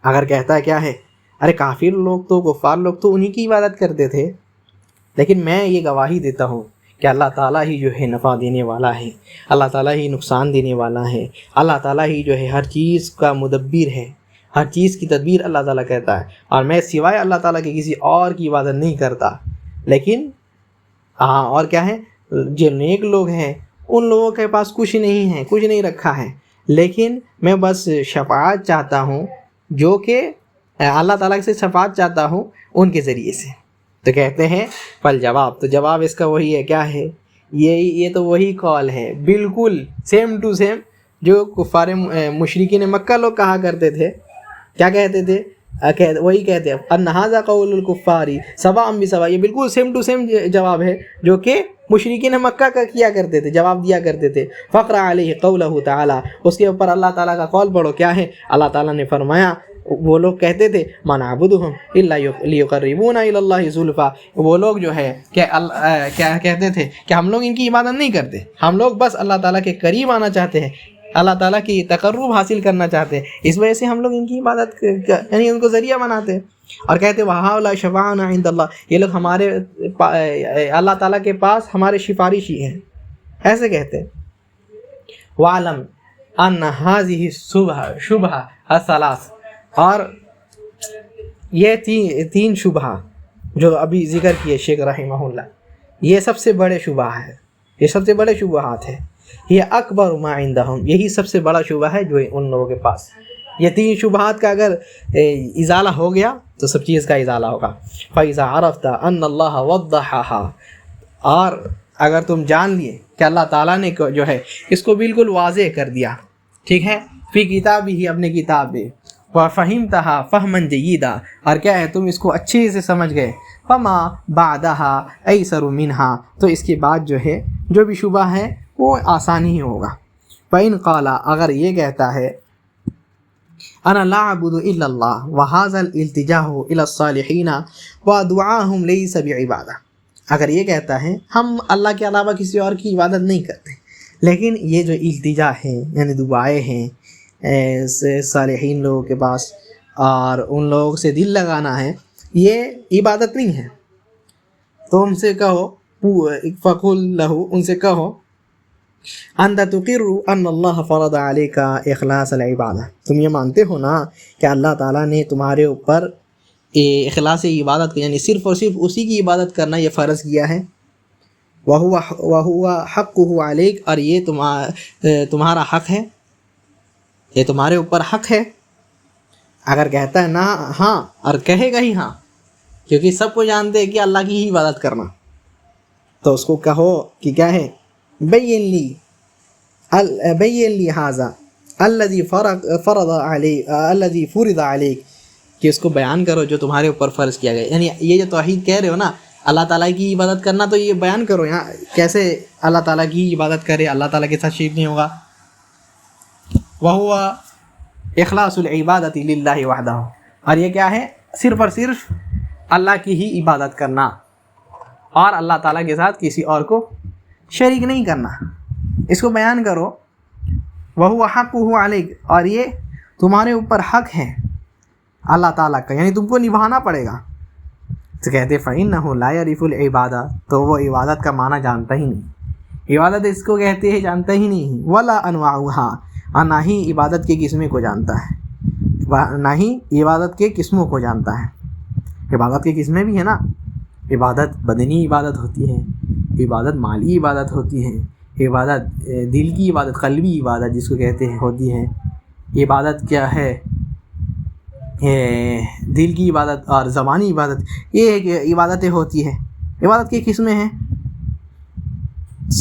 اگر کہتا ہے کیا ہے، ارے کافر لوگ تو، کفار لوگ تو انہی کی عبادت کرتے تھے، لیکن میں یہ گواہی دیتا ہوں کہ اللہ تعالیٰ ہی جو ہے نفع دینے والا ہے، اللہ تعالیٰ ہی نقصان دینے والا ہے، اللہ تعالیٰ ہی جو ہے ہر چیز کا مدبر ہے، ہر چیز کی تدبیر اللہ تعالیٰ کہتا ہے. اور میں سوائے اللہ تعالیٰ کے کسی اور کی عبادت نہیں کرتا. لیکن اور کیا ہے، جو نیک لوگ ہیں ان لوگوں کے پاس کچھ نہیں ہے، کچھ نہیں رکھا ہے، لیکن میں بس شفاعت چاہتا ہوں، جو کہ اللہ تعالیٰ سے شفاعت چاہتا ہوں ان کے ذریعے سے. تو کہتے ہیں پل جواب، تو جواب اس کا وہی ہے، کیا ہے یہ تو وہی قول ہے بالکل سیم ٹو سیم جو کفار مشرکین مکہ لوگ کہا کرتے تھے. کیا کہتے تھے؟ وہی کہتے ہیں ان ھذا قول الکفار سواء بسواء، یہ بالکل سیم ٹو سیم جواب ہے جو کہ مشرکین مکہ کا کیا کرتے تھے، جواب دیا کرتے تھے. فقرأ علیہ قولہ تعالی، اس کے اوپر اللہ تعالیٰ کا قول پڑھو. کیا ہے؟ اللہ تعالیٰ نے فرمایا وہ لوگ کہتے تھے ما نعبدہم الا لیقربونا الی اللہ زلفا، وہ لوگ جو ہے کیا کہتے تھے کہ ہم لوگ ان کی عبادت نہیں کرتے، ہم لوگ بس اللہ تعالیٰ کے قریب آنا چاہتے ہیں، اللہ تعالیٰ کی تقرب حاصل کرنا چاہتے ہیں، اس وجہ سے ہم لوگ ان کی عبادت یعنی ان کو ذریعہ بناتے ہیں. اور کہتے وَهَؤُلَاءِ شُفَعَاؤُنَا عِندَ اللَّهِ، یہ لوگ ہمارے اللہ تعالیٰ کے پاس ہمارے سفارشی ہیں، ایسے کہتے. وَعْلَمْ أَنَّ هَذِهِ الشُّبْهَةَ الثَّلَاث، اور یہ تین شبہ جو ابھی ذکر کیے شیخ رحمہ اللہ، یہ سب سے بڑے شبہ ہے، یہ سب سے بڑے شبہات ہیں. یہ اکبر ما عندہم، یہی سب سے بڑا شبہ ہے جو ان لوگوں کے پاس. یہ تین شبہات کا اگر ازالہ ہو گیا تو سب چیز کا ازالہ ہوگا. فَإِذَا عَرَفْتَ أَنَّ اللَّهَ وَضَّحَهَا، اور اگر تم جان لیے کہ اللہ تعالیٰ نے جو ہے اس کو بالکل واضح کر دیا، ٹھیک ہے، فی کتاب ہی، اپنے کتاب میں، وَفَهِمْتَهَا فَهْمًا جَيِّدًا، اور کیا ہے تم اس کو اچھے سے سمجھ گئے. فَمَا بَعْدَهَا أَيْسَرُ مِنْهَا، تو اس کے بعد جو ہے جو بھی شبہ ہے وہ آسانی ہی ہوگا. فَإِنْ قَالَ، اگر یہ کہتا ہے انا لا اعبد الا اللہ وهذا الالتجاء الى الصالحین ودعاهم ليس بعبادہ. اگر یہ کہتا ہے ہم اللہ کے علاوہ کسی اور کی عبادت نہیں کرتے، لیکن یہ جو التجا ہے یعنی دعائیں ہیں صالحین لوگوں کے پاس اور ان لوگوں سے دل لگانا ہے، یہ عبادت نہیں ہے. تو ان سے کہو فقل لہ، ان سے کہو انت تقر ان اللہ فرض علیک اخلاص العبادہ، تم یہ مانتے ہو نا کہ اللہ تعالیٰ نے تمہارے اوپر اخلاص عبادت یعنی صرف اور صرف اسی کی عبادت کرنا یہ فرض کیا ہے. وَهُوَ حَقُّهُ عَلَيْكَ، اور یہ تمہارا حق ہے، یہ تمہارے اوپر حق ہے. اگر کہتا ہے نا ہاں، اور کہے گا ہی ہاں، کیونکہ سب کو جانتے ہیں کہ اللہ کی ہی عبادت کرنا، تو اس کو کہو کہ کیا ہے، بین لی ھذا الذی فرض علیک، کہ اس کو بیان کرو جو تمہارے اوپر فرض کیا گیا. یعنی یہ جو توحید کہہ رہے ہو نا اللہ تعالیٰ کی عبادت کرنا، تو یہ بیان کرو یہاں کیسے اللہ تعالیٰ کی عبادت کرے، اللہ تعالیٰ کے ساتھ شریک نہیں ہوگا. وَهُوَ اخلاص العبادۃ للہ وحدہ، اور یہ کیا ہے، صرف اور صرف اللہ کی ہی عبادت کرنا اور اللہ تعالیٰ کے ساتھ کسی اور کو شریک نہیں کرنا. اس کو بیان کرو. وَهُوَ حَقُّهُ عَلَيْكَ، اور یہ تمہارے اوپر حق ہے اللہ تعالیٰ کا، یعنی تم کو نبھانا پڑے گا. تو کہتے فَإِنَّهُ لَا يَعْرِفُ الْعِبَادَةَ، تو وہ عبادت کا معنی جانتا ہی نہیں، عبادت اس کو کہتے ہیں جانتا ہی نہیں. وَلَا أَنْوَاعُهَا، اور نہ ہی عبادت کے قسمیں کو جانتا ہے، نہ ہی عبادت کے قسموں کو جانتا ہے. عبادت کے قسمیں بھی ہیں نا، عبادت بدنی عبادت ہوتی ہے، عبادت مالی عبادت ہوتی ہے، عبادت دل کی عبادت، قلبی عبادت جس کو کہتے ہیں ہوتی ہے. عبادت کیا ہے، دل کی عبادت اور زبانی عبادت، یہ عبادتیں ہوتی ہیں. عبادت کی قسمیں ہیں،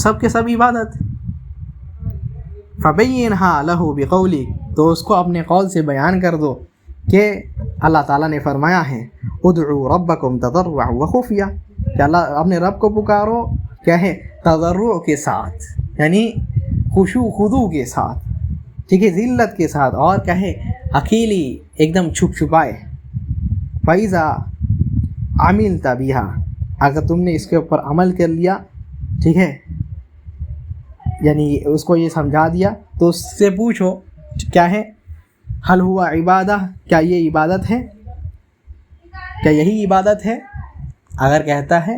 سب کے سب عبادت. فَبَيِّنْهَا لَهُ بِقَوْلِكَ، تو اس کو اپنے قول سے بیان کر دو کہ اللہ تعالیٰ نے فرمایا ہے ادعوا ربکم تضرعا وخفیا، کہ اللہ اپنے رب کو پکارو کیا ہے، تضرع کے ساتھ، یعنی خشوع خضوع کے ساتھ، ٹھیک ہے، ذلت کے ساتھ، اور کیا ہے، اکیلی ایک دم چھپ چھپائے. فَإِذَا عَمِلْتَ بِهَا، اگر تم نے اس کے اوپر عمل کر لیا، ٹھیک ہے، یعنی اس کو یہ سمجھا دیا، تو اس سے پوچھو کیا ہے، حل ہوا عبادہ، کیا یہ عبادت ہے، کیا یہی عبادت ہے. اگر کہتا ہے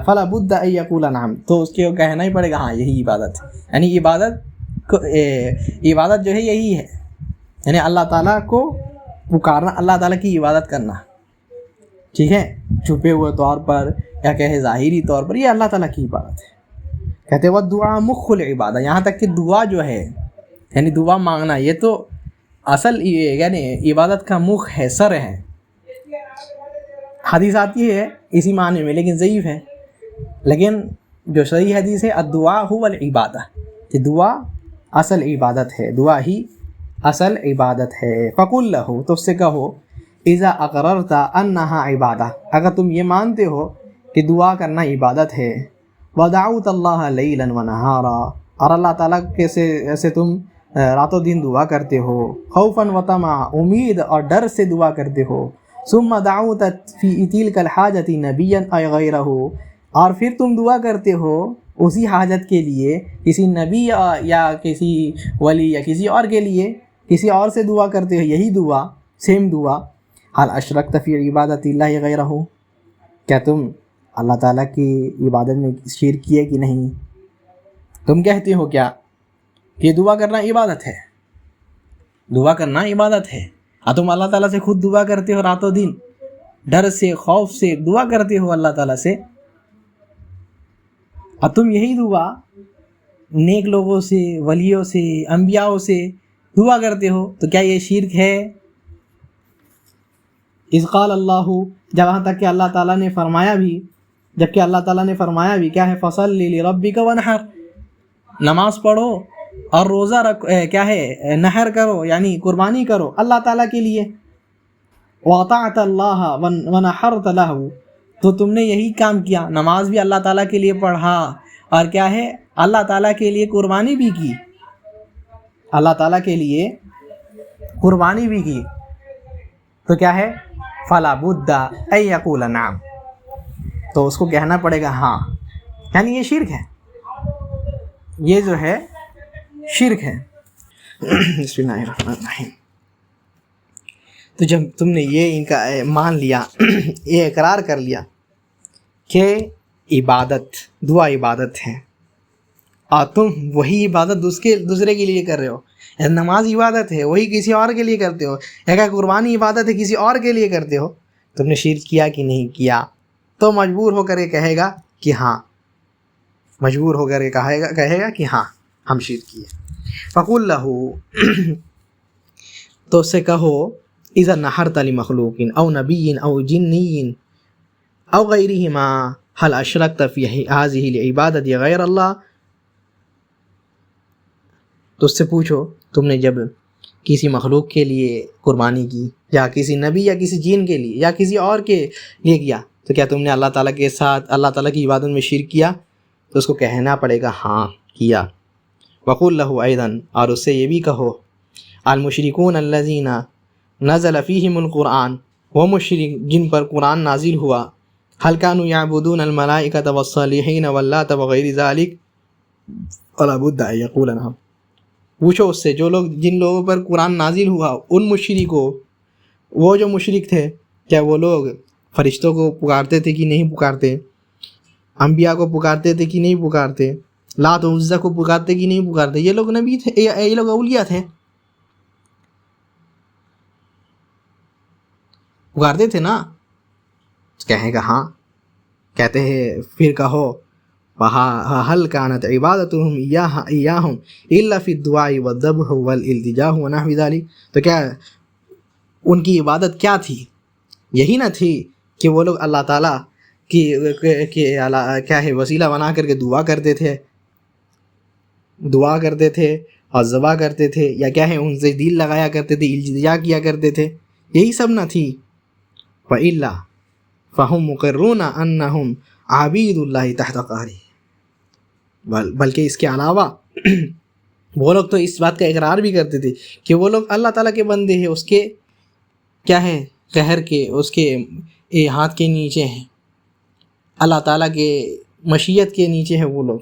فلا بد ان یقول نعم، تو اس کے کہنا ہی پڑے گا ہاں یہی عبادت ہے. یعنی عبادت جو ہے یہی ہے، یعنی اللہ تعالیٰ کو پکارنا، اللہ تعالیٰ کی عبادت کرنا، ٹھیک ہے، چھپے ہوئے طور پر یا کہے ظاہری طور پر، یہ اللہ تعالیٰ کی عبادت ہے. کہتے ہیں والدعاء مخ العبادہ، یہاں تک کہ دعا جو ہے یعنی دعا مانگنا، یہ تو اصل یعنی عبادت کا مخ ہے، سر ہے. حدیث آتی ہے اسی معنی میں لیکن ضعیف ہے، لیکن جو صحیح حدیث ہے الدعاء هو العبادہ، کہ دعا اصل عبادت ہے، دعا ہی اصل عبادت ہے. فقل لہ، تو اس سے کہو اذا اقررت انہا عبادہ، اگر تم یہ مانتے ہو کہ دعا کرنا عبادت ہے، ودعوت اللہ لیلا ونہارا، اور اللہ تعالیٰ سے تم رات و دن دعا کرتے ہو، خوفا وطمعا، امید اور ڈر سے دعا کرتے ہو، ثم دعوت فی تلک الحاجت نبیا ای غیرہ، اور پھر تم دعا کرتے ہو اسی حاجت کے لیے کسی نبی یا کسی ولی یا کسی اور کے لیے، کسی اور سے دعا کرتے ہو یہی دعا، سیم دعا. حل اشرکت فی عبادت اللہ غیرہ، کیا تم اللہ تعالیٰ کی عبادت میں شرک کیے کہ نہیں؟ تم کہتے ہو کیا کہ دعا کرنا عبادت ہے، دعا کرنا عبادت ہے، اور تم اللہ تعالیٰ سے خود دعا کرتے ہو رات و دن، ڈر سے خوف سے دعا کرتے ہو اللہ تعالیٰ سے، اور تم یہی دعا نیک لوگوں سے، ولیوں سے، انبیاءوں سے دعا کرتے ہو، تو کیا یہ شرک ہے؟ اذ قال اللہ، جہاں تک کہ اللہ تعالیٰ نے فرمایا بھی، جبکہ اللہ تعالیٰ نے فرمایا بھی کیا ہے، فصلی لربک وانحر، نماز پڑھو اور روزہ رکھو، کیا ہے، نحر کرو یعنی قربانی کرو اللہ تعالیٰ کے لیے. واطعت اللہ ونحرت لہ، تو تم نے یہی کام کیا، نماز بھی اللہ تعالیٰ کے لیے پڑھا اور کیا ہے، اللہ تعالیٰ کے لیے قربانی بھی کی، اللہ تعالیٰ کے لیے قربانی بھی کی تو کیا ہے فلا بد ان یقول نعم، تو اس کو کہنا پڑے گا ہاں، یعنی یہ شرک ہے، یہ جو ہے شرک ہے۔ بسم اللہ الرحمن الرحیم۔ تو جب تم نے یہ ان کا مان لیا، یہ اقرار کر لیا کہ عبادت دعا عبادت ہے، اور تم وہی عبادت دوسرے کے لیے کر رہے ہو، نماز عبادت ہے وہی کسی اور کے لیے کرتے ہو، اگر قربانی عبادت ہے کسی اور کے لیے کرتے ہو، تم نے شرک کیا کہ نہیں کیا؟ تو مجبور ہو کر یہ کہے گا کہ ہاں، مجبور ہو کر یہ کہے گا کہ ہاں ہم شرک کیے۔ فقل لہو، تو اس سے کہو اذا نحرت لمخلوق او نبی او جنی او غیرہما هل اشرکت فی هذه العبادت غیر اللہ، تو اس سے پوچھو تم نے جب کسی مخلوق کے لیے قربانی کی، یا کسی نبی یا کسی جن کے لیے یا کسی اور کے لیے کیا، تو کیا تم نے اللہ تعالیٰ کے ساتھ اللہ تعالیٰ کی عبادت میں شرک کیا؟ تو اس کو کہنا پڑے گا ہاں کیا۔ وقل لہو ایضاً، اور اس سے یہ بھی کہو المشرکون الذین نزل فیہم القرآن، وہ مشرک جن پر قرآن نازل ہوا، هل كانوا يعبدون الملائکۃ والصالحین واللات وغیر ذلک فلا بد ان یقول نعم، پوچھو اس سے جن لوگوں پر قرآن نازل ہوا ان مشرکوں، وہ جو مشرک تھے کیا وہ لوگ فرشتوں کو پکارتے تھے کہ نہیں پکارتے، انبیاء کو پکارتے تھے کہ نہیں پکارتے، لات و عزا کو پکارتے کہ نہیں پکارتے؟ یہ لوگ نبی تھے، یہ لوگ اولیاء تھے، پکارتے تھے نا؟ کہے گا ہاں، کہتے ہیں پھر کہو وَهَلْ كَانَتْ عِبَادَتُهُمْ إِيَّاهُمْ إِلَّا فِي الدُّعَاءِ وَالذَّبْحِ وَالِالْتِجَاءِ وَنَحْوِ ذَلِكَ، تو کیا ان کی عبادت کیا تھی؟ یہی نہ تھی کہ وہ لوگ اللہ تعالیٰ کی کیا ہے وسیلہ بنا کر کے دعا کرتے تھے اور ذبح کرتے تھے، یا کیا ہے ان سے دل لگایا کرتے تھے، التجا کیا کرتے تھے، یہی سب نہ تھی؟ وَإِلَّا فَهُمْ مُقِرُّونَ أَنَّهُمْ عَبِيدُ اللَّهِ تَحْتَ قَهْرِهِ، بلکہ اس کے علاوہ وہ لوگ تو اس بات کا اقرار بھی کرتے تھے کہ وہ لوگ اللہ تعالیٰ کے بندے ہیں، اس کے کیا ہے قہر کے، اس کے ہاتھ کے نیچے ہیں، اللہ تعالیٰ کے مشیت کے نیچے ہیں وہ لوگ۔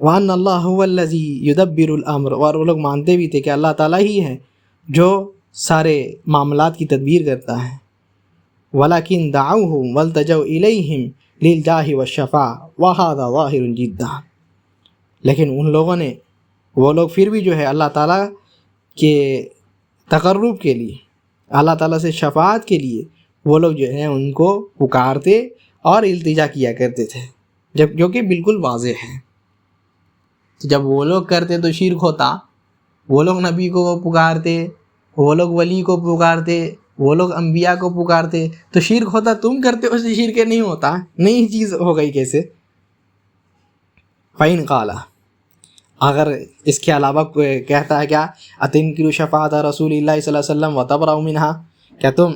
وَأَنَّ اللَّهَ هُوَ الَّذِي يُدَبِّرُ الْأَمْرَ، اور وہ لوگ مانتے بھی تھے کہ اللہ تعالیٰ ہی ہے جو سارے معاملات کی تدبیر کرتا ہے۔ وَلَكِنْ دَعَوْهُمْ وَالْتَجَوْا إِلَيْهِمْ لِلْجَاهِ وَالشَّفَاعَةِ وَهَذَا ظَاهِرٌ جِدًّا، لیکن ان لوگوں نے، وہ لوگ پھر بھی جو ہے اللہ تعالیٰ کے تقرب کے لیے، اللہ تعالیٰ سے شفاعت کے لیے وہ لوگ جو ہیں ان کو پکارتے اور التجا کیا کرتے تھے، جو کہ بالکل واضح ہے۔ تو جب وہ لوگ کرتے تو شرک ہوتا، وہ لوگ نبی کو پکارتے، وہ لوگ ولی کو پکارتے، وہ لوگ انبیاء کو پکارتے، تو شرک ہوتا، تم کرتے ہو شرک نہیں ہوتا، نئی چیز ہو گئی کیسے؟ فَإِنْ قَالَ، اگر اس کے علاوہ کوئی کہتا ہے کیا أَتَنْكِرُ شَفَاعَةَ رَسُولِ اللَّهِ صلی اللہ علیہ وسلم وَتَبْرَأُ مِنْهَا، کیا تم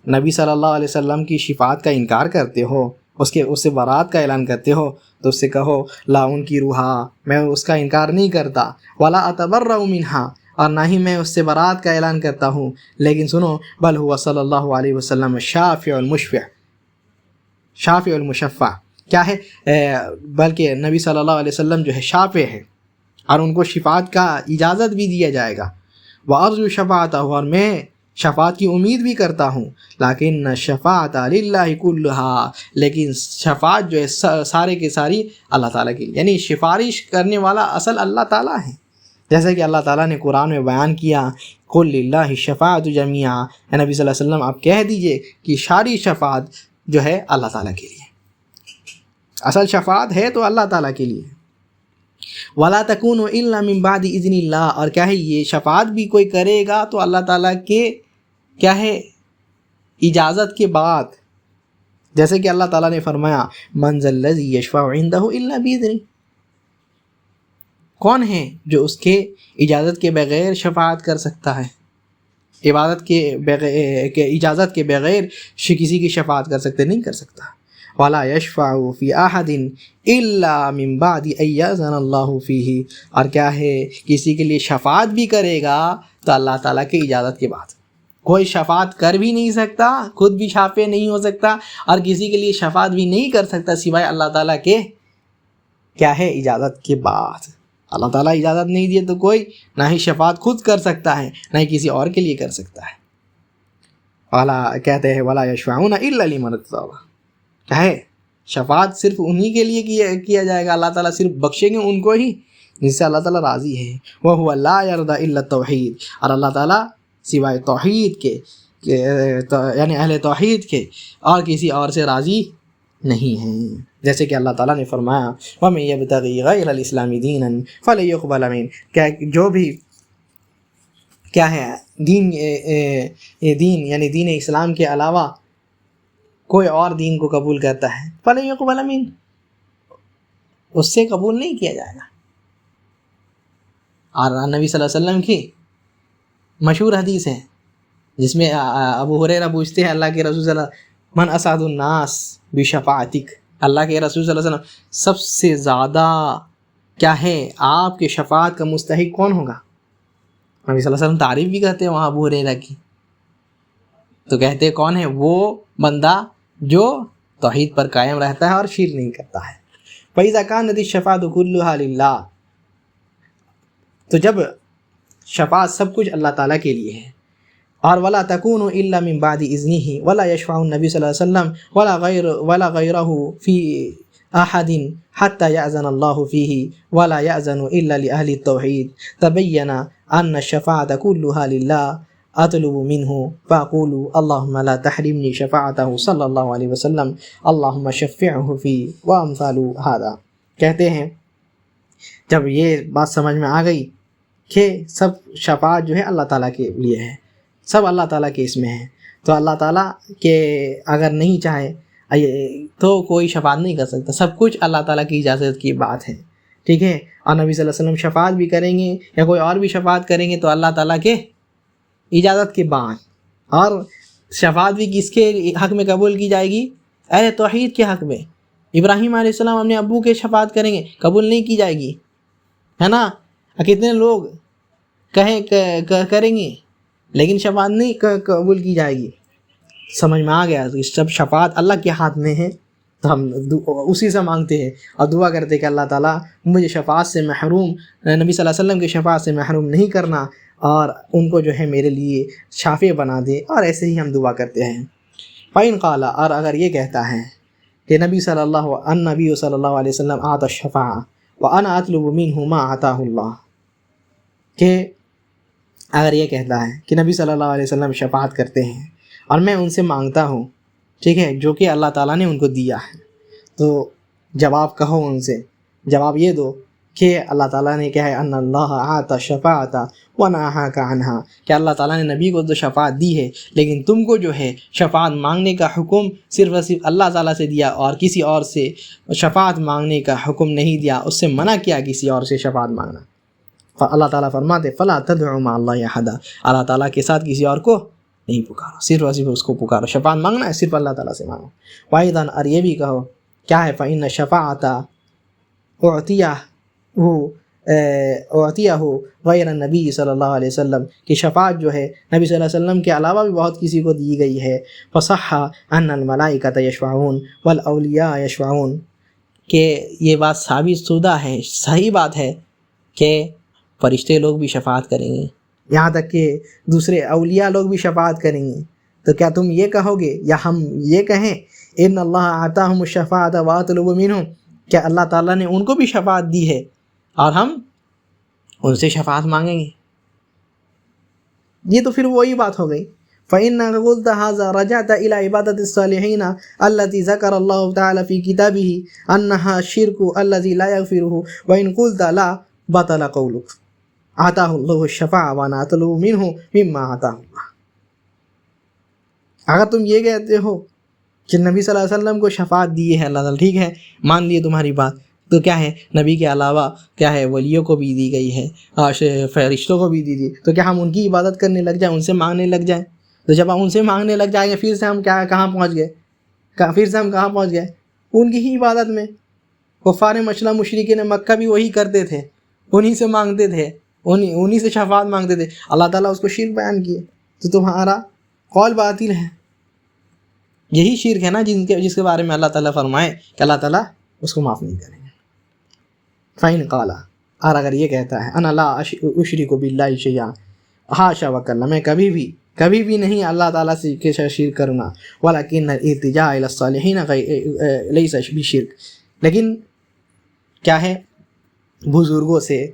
نبی صلی اللہ علیہ وسلم کی شفاعت کا انکار کرتے ہو، اس سے برات کا اعلان کرتے ہو؟ تو اس سے کہو لا أنكرها، میں اس کا انکار نہیں کرتا، ولا أتبرأ منها، اور نہ ہی میں اس سے برات کا اعلان کرتا ہوں، لیکن سنو بل هو صلی اللہ علیہ وسلم شافع المشفع، شافع المشفع کیا ہے، بلکہ نبی صلی اللہ علیہ وسلم جو ہے شافع ہے، اور ان کو شفاعت کا اجازت بھی دیا جائے گا۔ وارجو شفاعتہ، اور میں شفاعت کی امید بھی کرتا ہوں، لیکن شفاعت للہ کلہا، لیکن شفاعت جو ہے سارے کے ساری اللہ تعالیٰ کی، یعنی سفارش کرنے والا اصل اللہ تعالیٰ ہے، جیسے کہ اللہ تعالیٰ نے قرآن میں بیان کیا قل للہ الشفاعۃ جمیعا، نبی صلی اللہ علیہ وسلم آپ کہہ دیجئے کہ ساری شفاعت جو ہے اللہ تعالیٰ کے لیے، اصل شفاعت ہے تو اللہ تعالیٰ کے لیے۔ وَلَا تَكُونُ إِلَّا مِن بَعْدِ إِذْنِ اللَّهِ، اور کیا ہے یہ شفاعت بھی کوئی کرے گا تو اللہ تعالیٰ کے کیا ہے اجازت کے بعد، جیسے کہ اللہ تعالیٰ نے فرمایا مَنْ ذَا الَّذِي يَشْفَعُ عِنْدَهُ إِلَّا بِإِذْنِهِ، کون ہے جو اس کے اجازت کے بغیر شفاعت کر سکتا ہے، عبادت کے بغیر اجازت کے بغیر کسی کی شفاعت کر سکتے نہیں کر سکتا۔ ولا یشفع فی احد الا من بعد ان یأذن اللہ فیہ، اور کیا ہے کسی کے لیے شفاعت بھی کرے گا تو اللہ تعالیٰ کی اجازت کے بعد۔ کوئی شفاعت کر بھی نہیں سکتا، خود بھی شافع نہیں ہو سکتا، اور کسی کے لیے شفاعت بھی نہیں کر سکتا سوائے اللہ تعالیٰ کے کیا ہے اجازت کے بعد۔ اللہ تعالیٰ اجازت نہیں دیے تو کوئی نہ ہی شفاعت خود کر سکتا ہے نہ ہی کسی اور کے لیے کر سکتا ہے۔ والا کہتے ہیں ولا یشفعون الا لمن ارتضی، کیا ہے شفاعت صرف انہی کے لیے کیا جائے گا، اللہ تعالیٰ صرف بخشیں گے ان کو ہی جس سے اللہ تعالیٰ راضی ہے۔ وَهُوَ لَا يَرْضَى إِلَّا التَّوْحِيدِ، اور اللہ تعالیٰ سوائے توحید کے یعنی اہل توحید کے اور کسی اور سے راضی نہیں ہیں، جیسے کہ اللہ تعالیٰ نے فرمایا وَمَن يَبْتَغِي غَيْرَ الْإِسْلَامِ دِينًا فَلَن يُقْبَلَ مِنْهُ، کہ جو بھی کیا ہے دین یعنی دین اسلام کے علاوہ کوئی اور دین کو قبول کرتا ہے فَلَن يُقْبَلَ مِنْهُ، اس سے قبول نہیں کیا جائے گا۔ اور نبی صلی اللہ علیہ وسلم کی مشہور حدیث ہے جس میں ابو ہریرہ پوچھتے ہیں اللہ کے رسول صلی اللہ علیہ وسلم من اسعد الناس بشفاعتک، اللہ کے رسول صلی اللہ علیہ وسلم سب سے زیادہ کیا ہے آپ کے شفاعت کا مستحق کون ہوگا؟ نبی صلی اللہ علیہ وسلم تعریف بھی کرتے ہیں وہاں ابو ہریرہ کی، تو کہتے ہیں کون ہے؟ وہ بندہ جو توحید پر قائم رہتا ہے اور شرک نہیں کرتا ہے۔ فَإِذَا كَانَتِ الشَّفَاعَةُ كُلُّهَا لِلَّهِ، تو جب شفاعت سب کچھ اللہ تعالیٰ کے لیے ہے، اور ولا تکون الا من بعد اذنہ ولا یشفع النبی صلی اللہ علیہ وسلم ولا غیرہ فی احد حتی یأذن اللہ فیہ ولا یأذن الا لأہل التوحید تبین ان الشفاعة كلها للہ اطلب منہ فاقول اللہم لا تحرمنی شفاعتہ صلی اللہ علیہ وسلم اللہم شفعہ فی وامثال ھذا۔ کہتے ہیں جب یہ بات سمجھ میں آ گئی کہ سب شفاعت جو ہے اللہ تعالیٰ کے لیے ہے، سب اللہ تعالیٰ کے اس میں ہے، تو اللہ تعالیٰ کے اگر نہیں چاہے تو کوئی شفاعت نہیں کر سکتا، سب کچھ اللہ تعالیٰ کی اجازت کی بات ہے، ٹھیک ہے۔ اور نبی صلی اللہ علیہ وسلم شفاعت بھی کریں گے یا کوئی اور بھی شفاعت کریں گے تو اللہ تعالیٰ کے اجازت کے بعد، اور شفاعت بھی کس کے حق میں قبول کی جائے گی؟ اہل توحید کے حق میں۔ ابراہیم علیہ السلام اپنے ابو کے شفاعت کریں گے، قبول نہیں کی جائے گی، ہے نا؟ کتنے لوگ کریں گے لیکن شفاعت نہیں قبول کی جائے گی۔ سمجھ میں آ گیا کہ سب شفاعت اللہ کے ہاتھ میں ہے، تو ہم اسی سے مانگتے ہیں اور دعا کرتے ہیں کہ اللہ تعالیٰ مجھے شفاعت سے محروم، نبی صلی اللہ علیہ وسلم کی شفاعت سے محروم نہیں کرنا، اور ان کو جو ہے میرے لیے شافع بنا دے، اور ایسے ہی ہم دعا کرتے ہیں۔ فَإِنْ قَالَ، اور اگر یہ کہتا ہے کہ نبی صلی اللہ علیہ وسلم آتا الشفاعہ وَأَنَا أَطْلُبُ مِنْهُ مَا آتَاهُ اللَّهُ، کہ اگر یہ کہتا ہے کہ نبی صلی اللہ علیہ وسلم شفاعت کرتے ہیں اور میں ان سے مانگتا ہوں، ٹھیک ہے، جو کہ اللہ تعالیٰ نے ان کو دیا ہے، تو جواب کہو ان سے، جواب یہ دو کہ اللہ تعالیٰ نے کہا ہے ان اللہ آتا شفاعت ونہاک عنہا، کہ اللہ تعالیٰ نے نبی کو تو شفاعت دی ہے لیکن تم کو جو ہے شفاعت مانگنے کا حکم صرف اور صرف اللہ تعالیٰ سے دیا، اور کسی اور سے شفاعت مانگنے کا حکم نہیں دیا، اس سے منع کیا کسی اور سے شفاعت مانگنا۔ اللہ تعالیٰ فرماتے فلا تدعوا مع اللہ احدا، اللہ تعالیٰ کے ساتھ کسی اور کو نہیں پکارو، صرف اور صرف اس کو پکارو، شفاعت مانگنا ہے صرف اللہ تعالیٰ سے مانگو۔ وَأَيْضًا، اور یہ بھی کہو کیا ہے فَإِنَّ الشَّفَاعَةَ اعطیہ غیر النبی صلی اللہ علیہ وسلم، کہ شفاعت جو ہے نبی صلی اللہ علیہ وسلم کے علاوہ بھی بہت کسی کو دی گئی ہے۔ فصح ان الملائکۃ یشفعون والاولیاء یشفعون، کہ یہ بات ثابت شدہ ہے، صحیح بات ہے کہ فرشتے لوگ بھی شفاعت کریں گے، یہاں تک کہ دوسرے اولیاء لوگ بھی شفاعت کریں گے۔ تو کیا تم یہ کہو گے یا ہم یہ کہیں ان اللہ آتاہم الشفاعۃ واطلب منہم، کیا اللہ تعالیٰ نے ان کو بھی شفاعت دی ہے اور ہم ان سے شفاعت مانگیں گے؟ یہ تو پھر وہی بات ہو گئی۔ فَإِنَّ قُلْتَ هَذَا رَجَعْتَ إِلَى عِبَادَةِ الصَّالِحِينَ الَّتِي ذَكَرَ اللَّهُ تَعَالَى فِي كِتَابِهِ أَنَّهَا الشِّرْكُ الَّذِي لَا يَغْفِرُهُ وَإِنْ قُلْتَ لَا بَطَلَ قَوْلُكَ آتاہ اللہ الشفاعۃ وَأَنَا أَطْلُبُ مِنْهُ مِمَّا آتَاهُ اللَّهُ۔ اگر تم یہ کہتے ہو کہ نبی صلی اللہ علیہ وسلم کو شفاعت دی ہے اللہ تعالیٰ، ٹھیک ہے، مان لیے تمہاری بات، تو کیا ہے نبی کے علاوہ کیا ہے ولیوں کو بھی دی گئی ہے اور فرشتوں کو بھی دی، تو کیا ہم ان کی عبادت کرنے لگ جائیں، ان سے مانگنے لگ جائیں؟ تو جب ہم ان سے مانگنے لگ جائیں گے پھر سے ہم کہاں پہنچ گئے؟ ان کی ہی عبادت میں. کفار مشرق مشرکین مکہ بھی وہی کرتے تھے، انہی سے مانگتے تھے، انہی سے شفاعت مانگتے تھے. اللہ تعالیٰ اس کو شرک بیان کیے. تو تمہارا قول باطل ہے. یہی شرک ہے نا جس کے بارے میں اللہ تعالیٰ فرمائے کہ اللہ تعالیٰ اس کو معاف نہیں کریں گے. فَإِنْ قَالَ، اور اگر یہ کہتا ہے انا لا اشرک باللہ شیئا، حاشا وکلا، میں کبھی بھی نہیں اللہ تعالیٰ سے کے ساتھ شرک کروں گا. وَلَكِنَّ الْالْتِجَاءَ إِلَى الصَّالِحِينَ لَيْسَ بِشِرْک، لیکن کیا ہے، بزرگوں سے،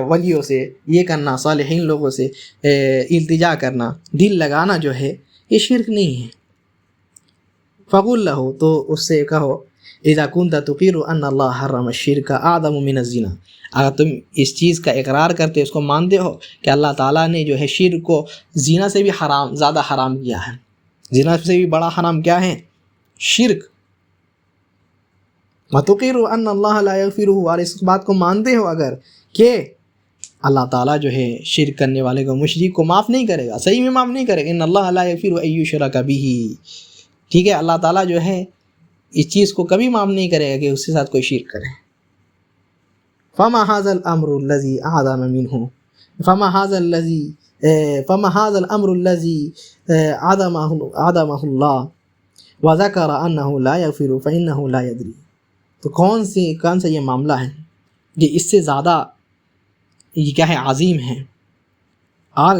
ولیوں سے یہ کرنا، صالحین لوگوں سے التجا کرنا، دل لگانا جو ہے یہ شرک نہیں ہے. فَقُلْ لَهُ، تو اس سے کہو، اذا كنت تقر ان اللہ حرم الشرک اعظم من الزنا، اگر تم اس چیز کا اقرار کرتے، اس کو مانتے ہو کہ اللہ تعالیٰ نے جو ہے شرک کو زنا سے بھی زیادہ حرام کیا ہے. زنا سے بھی بڑا حرام کیا ہے؟ شرک. وَتُقِرُّ أَنَّ اللَّهَ لَا يَغْفِرُهُ، اور اس بات کو مانتے ہو اگر کہ اللہ تعالیٰ جو ہے شرک کرنے والے کو، مشرک کو معاف نہیں کرے گا، صحیح میں معاف نہیں کرے گا. ان اللہ لا یغفر ان یشرک بہ، ٹھیک ہے، اللہ تعالیٰ جو ہے اس چیز کو کبھی معاف نہیں کرے گا کہ اس کے ساتھ کوئی شرک کرے. فما هذا الامر الذي اعظم منه، فما هذا الامر الذي عظمه الله وذكر انه لا يغفر فانه لا يدري. تو کون سا یہ معاملہ ہے کہ اس سے زیادہ یہ کیا ہے، عظیم ہے، اور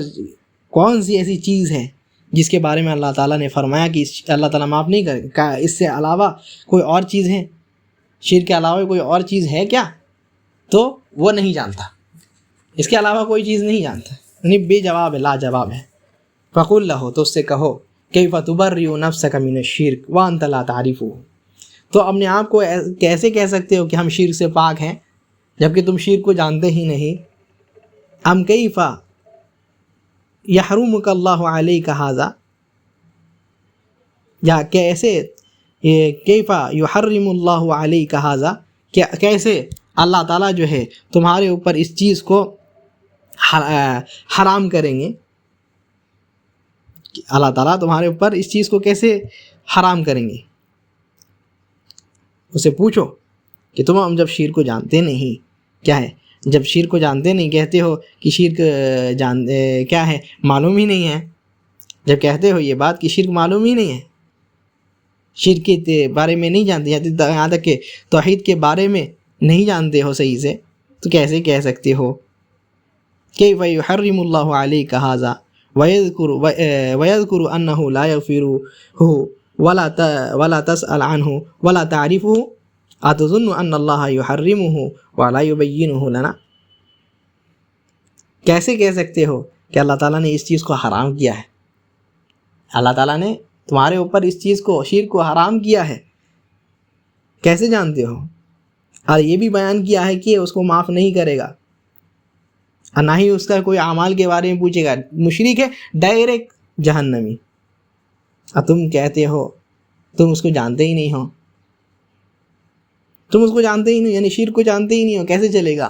کون سی ایسی چیز ہے جس کے بارے میں اللہ تعالیٰ نے فرمایا کہ اللہ تعالیٰ معاف نہیں کرے گا؟ اس سے علاوہ کوئی اور چیز ہے؟ شرک کے علاوہ کوئی اور چیز ہے کیا؟ تو وہ نہیں جانتا، اس کے علاوہ کوئی چیز نہیں جانتا، یعنی بے جواب ہے، لا جواب ہے. فَقُلْ لَهُ، تو اس سے کہو، كَيْفَ تُبَرِّئُ نَفْسَكَ مِنَ الشِّرْكِ وَأَنْتَ لَا تَعْرِفُهُ، تو اپنے آپ کو کیسے کہہ سکتے ہو کہ ہم شرک سے پاک ہیں جبکہ تم شرک کو جانتے ہی نہیں؟ ام کیف یحرمک اللہ علیک ھذا، یا کیسے، کیف یحرم اللہ علیک ھذا، کیسے اللہ تعالیٰ جو ہے تمہارے اوپر اس چیز کو حرام کریں گے؟ اللہ تعالیٰ تمہارے اوپر اس چیز کو کیسے حرام کریں گے؟ اسے پوچھو کہ تم جب شرک کو جانتے نہیں، کیا ہے، جب شرک کو جانتے نہیں، کہتے ہو کہ شرک کیا ہے، معلوم ہی نہیں ہے، جب کہتے ہو یہ بات کہ شرک معلوم ہی نہیں ہے، شرک کے بارے میں نہیں جانتے، یہاں تک کہ توحید کے بارے میں نہیں جانتے ہو صحیح سے، تو کیسے کہہ سکتے ہو کہ وَيُحَرِّمُ اللَّهُ عَلَيْكَ هَذَا وَيَذْكُرُ أَنَّهُ لَا يَغْفِرُهُ وَلَا تَسْأَلْ عَنْهُ وَلَا تَعْرِفُهُ أَتَظُنُّ أَنَّ اللَّهَ يُحَرِّمُهُ وَلَا يُبَيِّنُهُ لَنَا، کیسے کہہ سکتے ہو کہ اللہ تعالیٰ نے اس چیز کو حرام کیا ہے؟ اللہ تعالیٰ نے تمہارے اوپر اس چیز کو، شرک کو حرام کیا ہے، کیسے جانتے ہو؟ اور یہ بھی بیان کیا ہے کہ اس کو معاف نہیں کرے گا، اور نہ ہی اس کا کوئی اعمال کے بارے میں پوچھے گا. مشرک ہے ڈائریکٹ جہنمی، اور تم کہتے ہو تم اس کو جانتے ہی نہیں ہو، تم اس کو جانتے ہی نہیں، یعنی شرک کو جانتے ہی نہیں ہو، کیسے چلے گا؟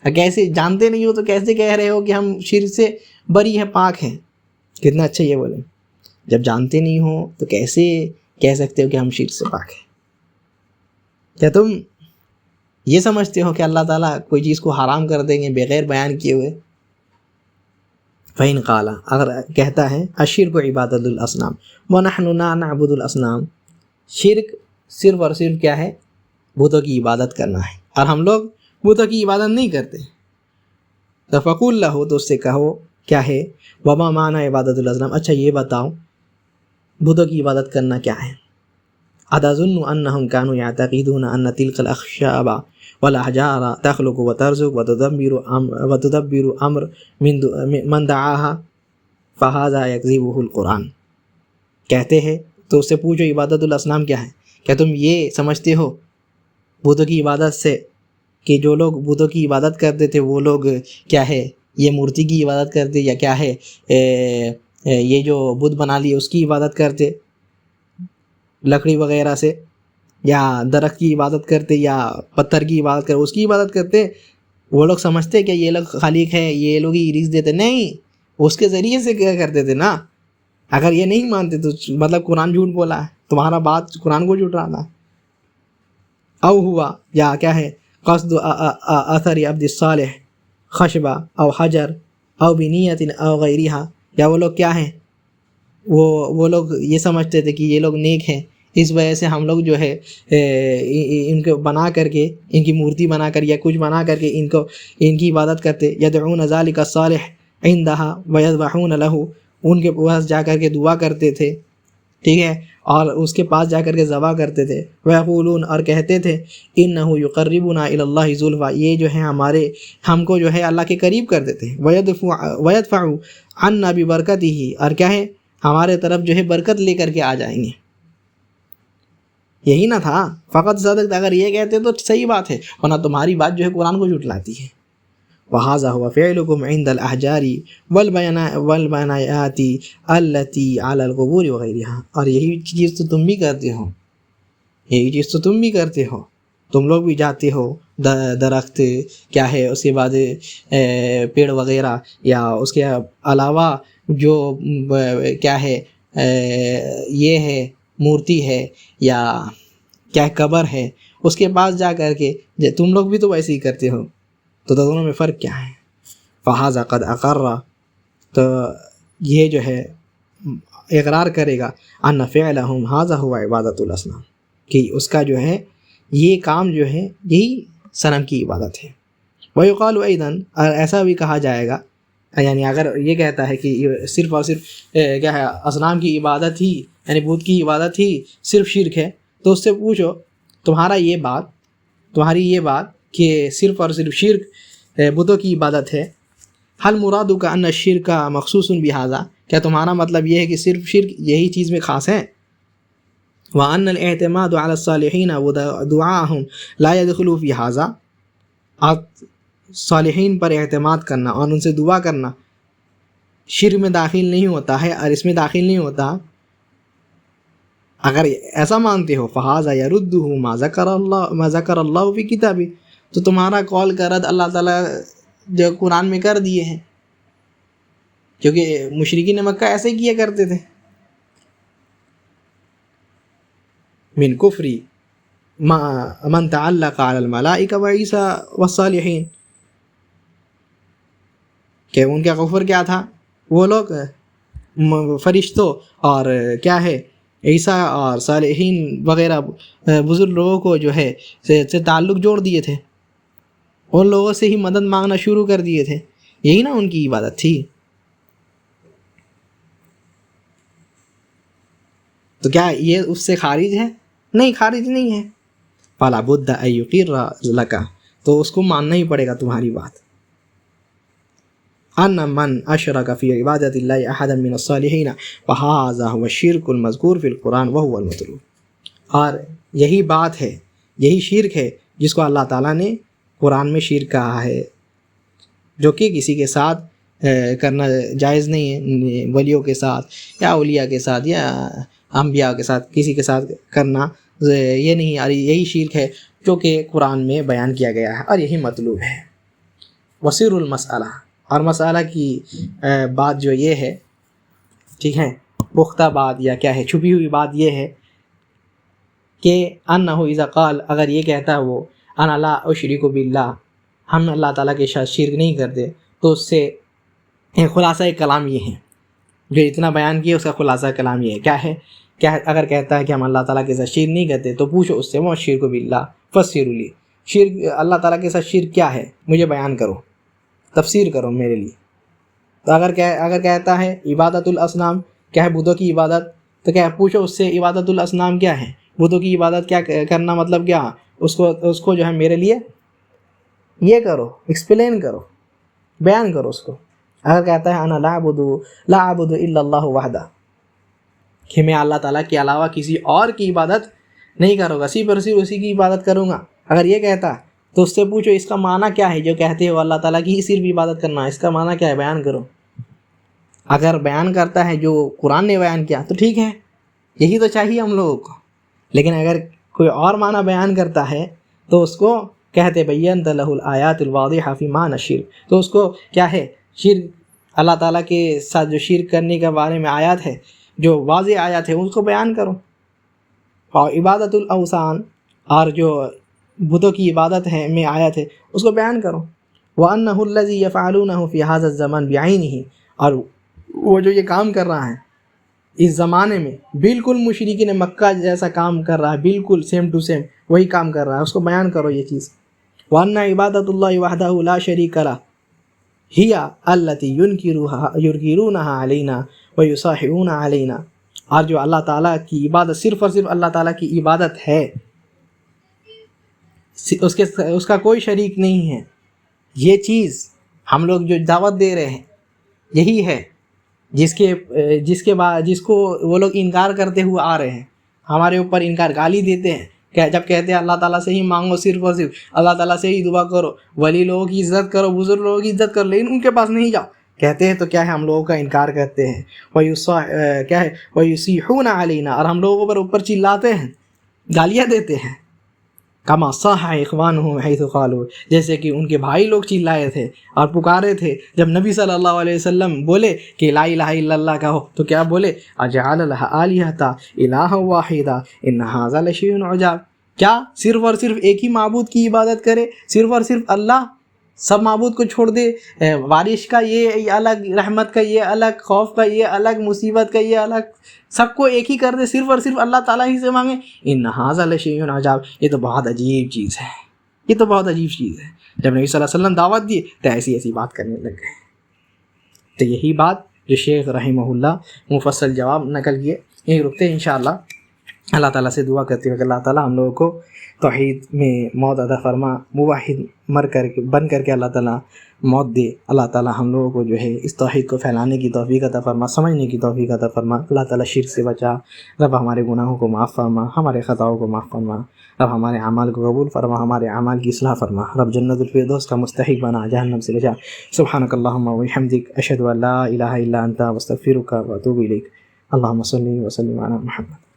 کیسے جانتے نہیں ہو تو کیسے کہہ رہے ہو کہ ہم شرک سے بری ہیں، پاک ہیں؟ کتنا اچھا یہ بولیں، جب جانتے نہیں ہو تو کیسے کہہ سکتے ہو کہ ہم شرک سے پاک ہیں؟ کیا تم یہ سمجھتے ہو کہ اللہ تعالیٰ کوئی چیز کو حرام کر دیں گے بغیر بیان کیے ہوئے؟ فَإِنْ قَالَ، اگر کہتا ہے الشِّرْكُ عِبَادَةُ الْأَصْنَامِ وَنَحْنُ لَا نَعْبُدُ الْأَصْنَامِ، شرک صرف اور صرف کیا ہے؟ بتوں کی عبادت کرنا ہے، اور ہم لوگ بتوں کی عبادت نہیں کرتے. فَقُلْ لَهُ، تو اس سے کہو کیا ہے، وَمَا مَعْنَى عِبَادَةُ الْأَصْنَامِ، اچھا یہ بتاؤ بتوں کی عبادت کرنا کیا ہے؟ أَتَظُنُّ أَنَّهُمْ كَانُوا يَعْتَقِدُونَ أَنَّ تِلْكَ الْأَخْشَابَ وَالْأَحْجَارَ تَخْلُقُ وَتَرْزُقُ وَتُدَبِّرُ أَمْرَ مَنْ دَعَاهَا فَهَذَا يَكْذِبُهُ الْقُرْآنِ، کہتے ہیں تو اس سے پوچھو عبادت الاصنام کیا ہے؟ کیا تم یہ سمجھتے ہو بتوں کی عبادت سے کہ جو لوگ بتوں کی عبادت کرتے تھے وہ لوگ کیا ہے، یہ مورتی کی عبادت کرتے، یا کیا ہے یہ جو بت بنا لیے اس کی عبادت کرتے، لکڑی وغیرہ سے، یا درخت کی عبادت کرتے، یا پتھر کی عبادت کرتے، اس کی عبادت کرتے؟ وہ لوگ سمجھتے کہ یہ لوگ خالق ہے، یہ لوگ ہی رزق دیتے؟ نہیں، اس کے ذریعے سے کیا کرتے تھے نا. اگر یہ نہیں مانتے تو مطلب قرآن جھوٹ بولا ہے، تمہارا بات قرآن کو جھٹلانا ہے. او ہوا یا کیا ہے قصد اثر عبد الصالح خشبہ او حجر او بنیت او غیرہا، یا وہ لوگ کیا ہیں وہ لوگ یہ سمجھتے تھے کہ یہ لوگ نیک ہیں، اس وجہ سے ہم لوگ جو ہے ان کو بنا کر کے، ان کی مورتی بنا کر یا کچھ بنا کر کے ان کی عبادت کرتے. یدعون ذلک الصالح عندہا ویذبحون لہ، ان کے پاس جا کر کے دعا کرتے تھے، ٹھیک ہے، اور اس کے پاس جا کر کے ذبح کرتے تھے. ویقولون، اور کہتے تھے انہ یقربنا الی اللہ زلفیٰ، یہ جو ہے ہم کو جو ہے اللہ کے قریب کر دیتے ہیں. ویدفع عنا ببرکتہ، اور کیا ہے ہمارے طرف جو ہے برکت لے کر کے آ جائیں گے. یہی نہ تھا فقط صدق، اگر یہ کہتے تو صحیح بات ہے، ورنہ تمہاری بات جو ہے قرآن کو جھٹلاتی ہے. وَهَذَا هُوَ فِعْلُكُمْ عِنْدَ الْأَحْجَارِ وَالْبَنَائِاتِ الَّتِي عَلَى الْقُبُورِ وَغَيْرِهَا، اور یہی چیز تو تم بھی کرتے ہو، یہی چیز تو تم بھی کرتے ہو. تم لوگ بھی جاتے ہو درخت کیا ہے، اس کے بعد پیڑ وغیرہ، یا اس کے علاوہ جو کیا ہے یہ ہے مورتی ہے یا کیا قبر ہے، اس کے پاس جا کر کے تم لوگ بھی تو ویسے ہی کرتے ہو، تو دونوں میں فرق کیا ہے؟ فَهَذَا قَدْ أَقَرَّ، تو یہ جو ہے اقرار کرے گا ان فعلہم ھذا هو عبادۃ الاصنام، کہ اس کا جو ہے یہ کام جو ہے یہی صنم کی عبادت ہے. وَيُقَالُ أَيْضًا، ایسا بھی کہا جائے گا، یعنی اگر یہ کہتا ہے کہ صرف اور صرف کیا ہے اصنام کی عبادت ہی، یعنی بت کی عبادت ہی صرف شرک ہے، تو اس سے پوچھو تمہاری یہ بات کہ صرف اور صرف شرک بتوں کی عبادت ہے، حل مرادک ان الشرک مخصوص بہذا، کیا تمہارا مطلب یہ ہے کہ صرف شرک یہی چیز میں خاص ہے؟ وان الاعتماد علی الصالحین ودعاءهم لا يدخل في هذا، آپ صالحین پر اعتماد کرنا اور ان سے دعا کرنا شرک میں داخل نہیں ہوتا ہے، اور اس میں داخل نہیں ہوتا. اگر ایسا مانتے ہو فہذا یردہ ما ذکر اللہ فی کتابہ، تو تمہارا قول کا رد اللہ تعالیٰ جو قرآن میں کر دیے ہیں، کیونکہ مشرکین مکہ ایسے کیا کرتے تھے. من کفری من تعلق علی الملائکہ وعیسیٰ والصالحین، کہ ان کا کفر کیا تھا، وہ لوگ فرشتوں اور کیا ہے عیسیٰ اور صالحین وغیرہ بزرگ لوگوں کو جو ہے سے تعلق جوڑ دیے تھے، ان لوگوں سے ہی مدد مانگنا شروع کر دیے تھے. یہی نا ان کی عبادت تھی. تو کیا یہ اس سے خارج ہے؟ نہیں، خارج نہیں ہے. فَلَا بُدَّ أَن يُقِرَّ لَكَ، تو اس کو ماننا ہی پڑے گا تمہاری بات. أَنَّ مَنْ أَشْرَكَ فِي عِبَادَةِ اللَّهِ أَحَدًا مِنَ الصَّالِحِينَ فَهَذَا هُوَ الشِّرْكُ الْمَذْكُورُ فِي الْقُرْآنِ وَهُوَ الْمَطْلُوبُ، اور یہی بات ہے، یہی شرک ہے جس کو اللہ تعالیٰ نے قرآن میں شرک کہا ہے، جو کہ کسی کے ساتھ کرنا جائز نہیں ہے، ولیوں کے ساتھ یا اولیاء کے ساتھ یا انبیاء کے ساتھ کسی کے ساتھ کرنا یہ نہیں، اور یہی شرک ہے جو کہ قرآن میں بیان کیا گیا ہے، اور یہی مطلوب ہے. وسیر المسئلہ، اور مسئلہ کی بات جو یہ ہے، ٹھیک ہے، پختہ بات یا کیا ہے چھپی ہوئی بات یہ ہے کہ انہ اذا قال، اگر یہ کہتا ہے وہ انا لا اشرک باللہ، ہم اللہ تعالیٰ کے ساتھ شرک نہیں کرتے، تو اس سے خلاصہ کلام یہ ہے جو اتنا بیان کیا، اس کا خلاصہ کلام یہ ہے کیا ہے، اگر کہتا ہے کہ ہم اللہ تعالیٰ کے ساتھ شرک نہیں کرتے، تو پوچھو اس سے وہ شرک باللہ فسروا لی، شرک اللہ تعالیٰ کے ساتھ شرک کیا ہے، مجھے بیان کرو، تفسیر کرو میرے لیے. تو اگر کہتا ہے عبادت الاصنام، کیا ہے بتوں کی عبادت، تو کیا پوچھو اس سے عبادت الاصنام کیا ہے، بتوں کی عبادت کیا کرنا مطلب کیا، اس کو جو ہے میرے لیے یہ کرو، ایکسپلین کرو، بیان کرو اس کو. اگر کہتا ہے انا لا اعبد الا اللہ وحدہ، کہ میں اللہ تعالیٰ کے علاوہ کسی اور کی عبادت نہیں کروں گا، صرف اور صرف اسی کی عبادت کروں گا، اگر یہ کہتا تو اس سے پوچھو اس کا معنی کیا ہے، جو کہتے ہو اللہ تعالیٰ کی ہی صرف عبادت کرنا، اس کا معنی کیا ہے، بیان کرو. اگر بیان کرتا ہے جو قرآن نے بیان کیا تو ٹھیک ہے، یہی تو چاہیے ہم لوگوں کو. لیکن اگر کوئی اور معنی بیان کرتا ہے تو اس کو کہتے بینت لہ الآیات الواضحہ فی معنی الشرک، تو اس کو کیا ہے شرک، اللہ تعالیٰ کے ساتھ جو شرک کرنے کے بارے میں آیات ہے، جو واضح آیات ہے، اس کو بیان کرو. اور عبادت الاوثان، اور جو بتوں کی عبادت ہے میں آیت ہے اس کو بیان کرو. وَأَنَّهُ الَّذِي يَفْعَلُونَهُ فِي هَذَا الزَّمَانِ بِعَيْنِهِ، اور وہ جو یہ کام کر رہا ہے اس زمانے میں بالکل مشرکین مکہ جیسا کام کر رہا ہے، بالکل سیم ٹو سیم وہی کام کر رہا ہے، اس کو بیان کرو یہ چیز. وَأَنَّ عِبَادَةُ اللَّهِ وَحْدَهُ لَا شَرِيكَ لَهُ هِيَ الَّتِي يُنْكِرُونَهَا عَلَيْنَا وَيُصَاحِبُونَ عَلَيْنَا، اور جو اللہ تعالیٰ کی عبادت صرف اور صرف اللہ تعالیٰ کی عبادت ہے، اس کا کوئی شریک نہیں ہے. یہ چیز ہم لوگ جو دعوت دے رہے ہیں یہی ہے جس کو وہ لوگ انکار کرتے ہوئے آ رہے ہیں، ہمارے اوپر انکار گالی دیتے ہیں کہ جب کہتے ہیں اللہ تعالیٰ سے ہی مانگو، صرف اور صرف اللہ تعالیٰ سے ہی دعا کرو، ولی لوگوں کی عزت کرو، بزرگ لوگوں کی عزت کرو، لیکن ان کے پاس نہیں جاؤ کہتے ہیں تو کیا ہے ہم لوگوں کا انکار کرتے ہیں. کیا ہے وَيُصِيحُونَ عَلَيْنَا، اور ہم لوگوں پر اوپر چلاتے ہیں، گالیاں دیتے ہیں. کما صاح اخوانہم حیث قالوا، جیسے کہ ان کے بھائی لوگ چلائے تھے اور پکارے تھے جب نبی صلی اللہ علیہ وسلم بولے کہ لا الہ الا اللہ کہو تو کیا بولے؟ اجعل لها آلہۃ الہا واحدا ان ھذا لشیء عجاب. کیا صرف اور صرف ایک ہی معبود کی عبادت کرے، صرف اور صرف اللہ، سب معبود کو چھوڑ دے، بارش کا یہ الگ، رحمت کا یہ الگ، خوف کا یہ الگ، مصیبت کا یہ الگ، سب کو ایک ہی کر دے، صرف اور صرف اللہ تعالیٰ ہی سے مانگے. ان ھذا لشیء عجاب، یہ تو بہت عجیب چیز ہے، یہ تو بہت عجیب چیز ہے. جب نبی صلی اللہ علیہ وسلم دعوت دیے تو ایسی بات کرنے لگ گئے. تو یہی بات جو شیخ رحمہ اللہ مفصل جواب نقل کیے، یہیں رکتے ہیں انشاءاللہ. اللہ تعالیٰ سے دعا کرتے ہوئے کہ اللہ تعالیٰ ہم لوگوں کو توحید میں موت عطا فرما، موحد بن کر کے اللہ تعالیٰ موت دے. اللہ تعالیٰ ہم لوگوں کو جو ہے اس توحید کو پھیلانے کی توفیق عطا فرما، سمجھنے کی توفیق عطا فرما. اللہ تعالیٰ شرک سے بچا. رب ہمارے گناہوں کو معاف فرما، ہمارے خطاؤں کو معاف فرما. رب ہمارے اعمال کو قبول فرما، ہمارے اعمال کی اصلاح فرما. رب جنت الفردوس کا مستحق بنا، جہنم سے بچا. سبحانک اللہم و بحمدک، اشہد ان لا الہ الا انت، استغفرک و اتوب الیک. اللہم صلی وسلم علی محمد.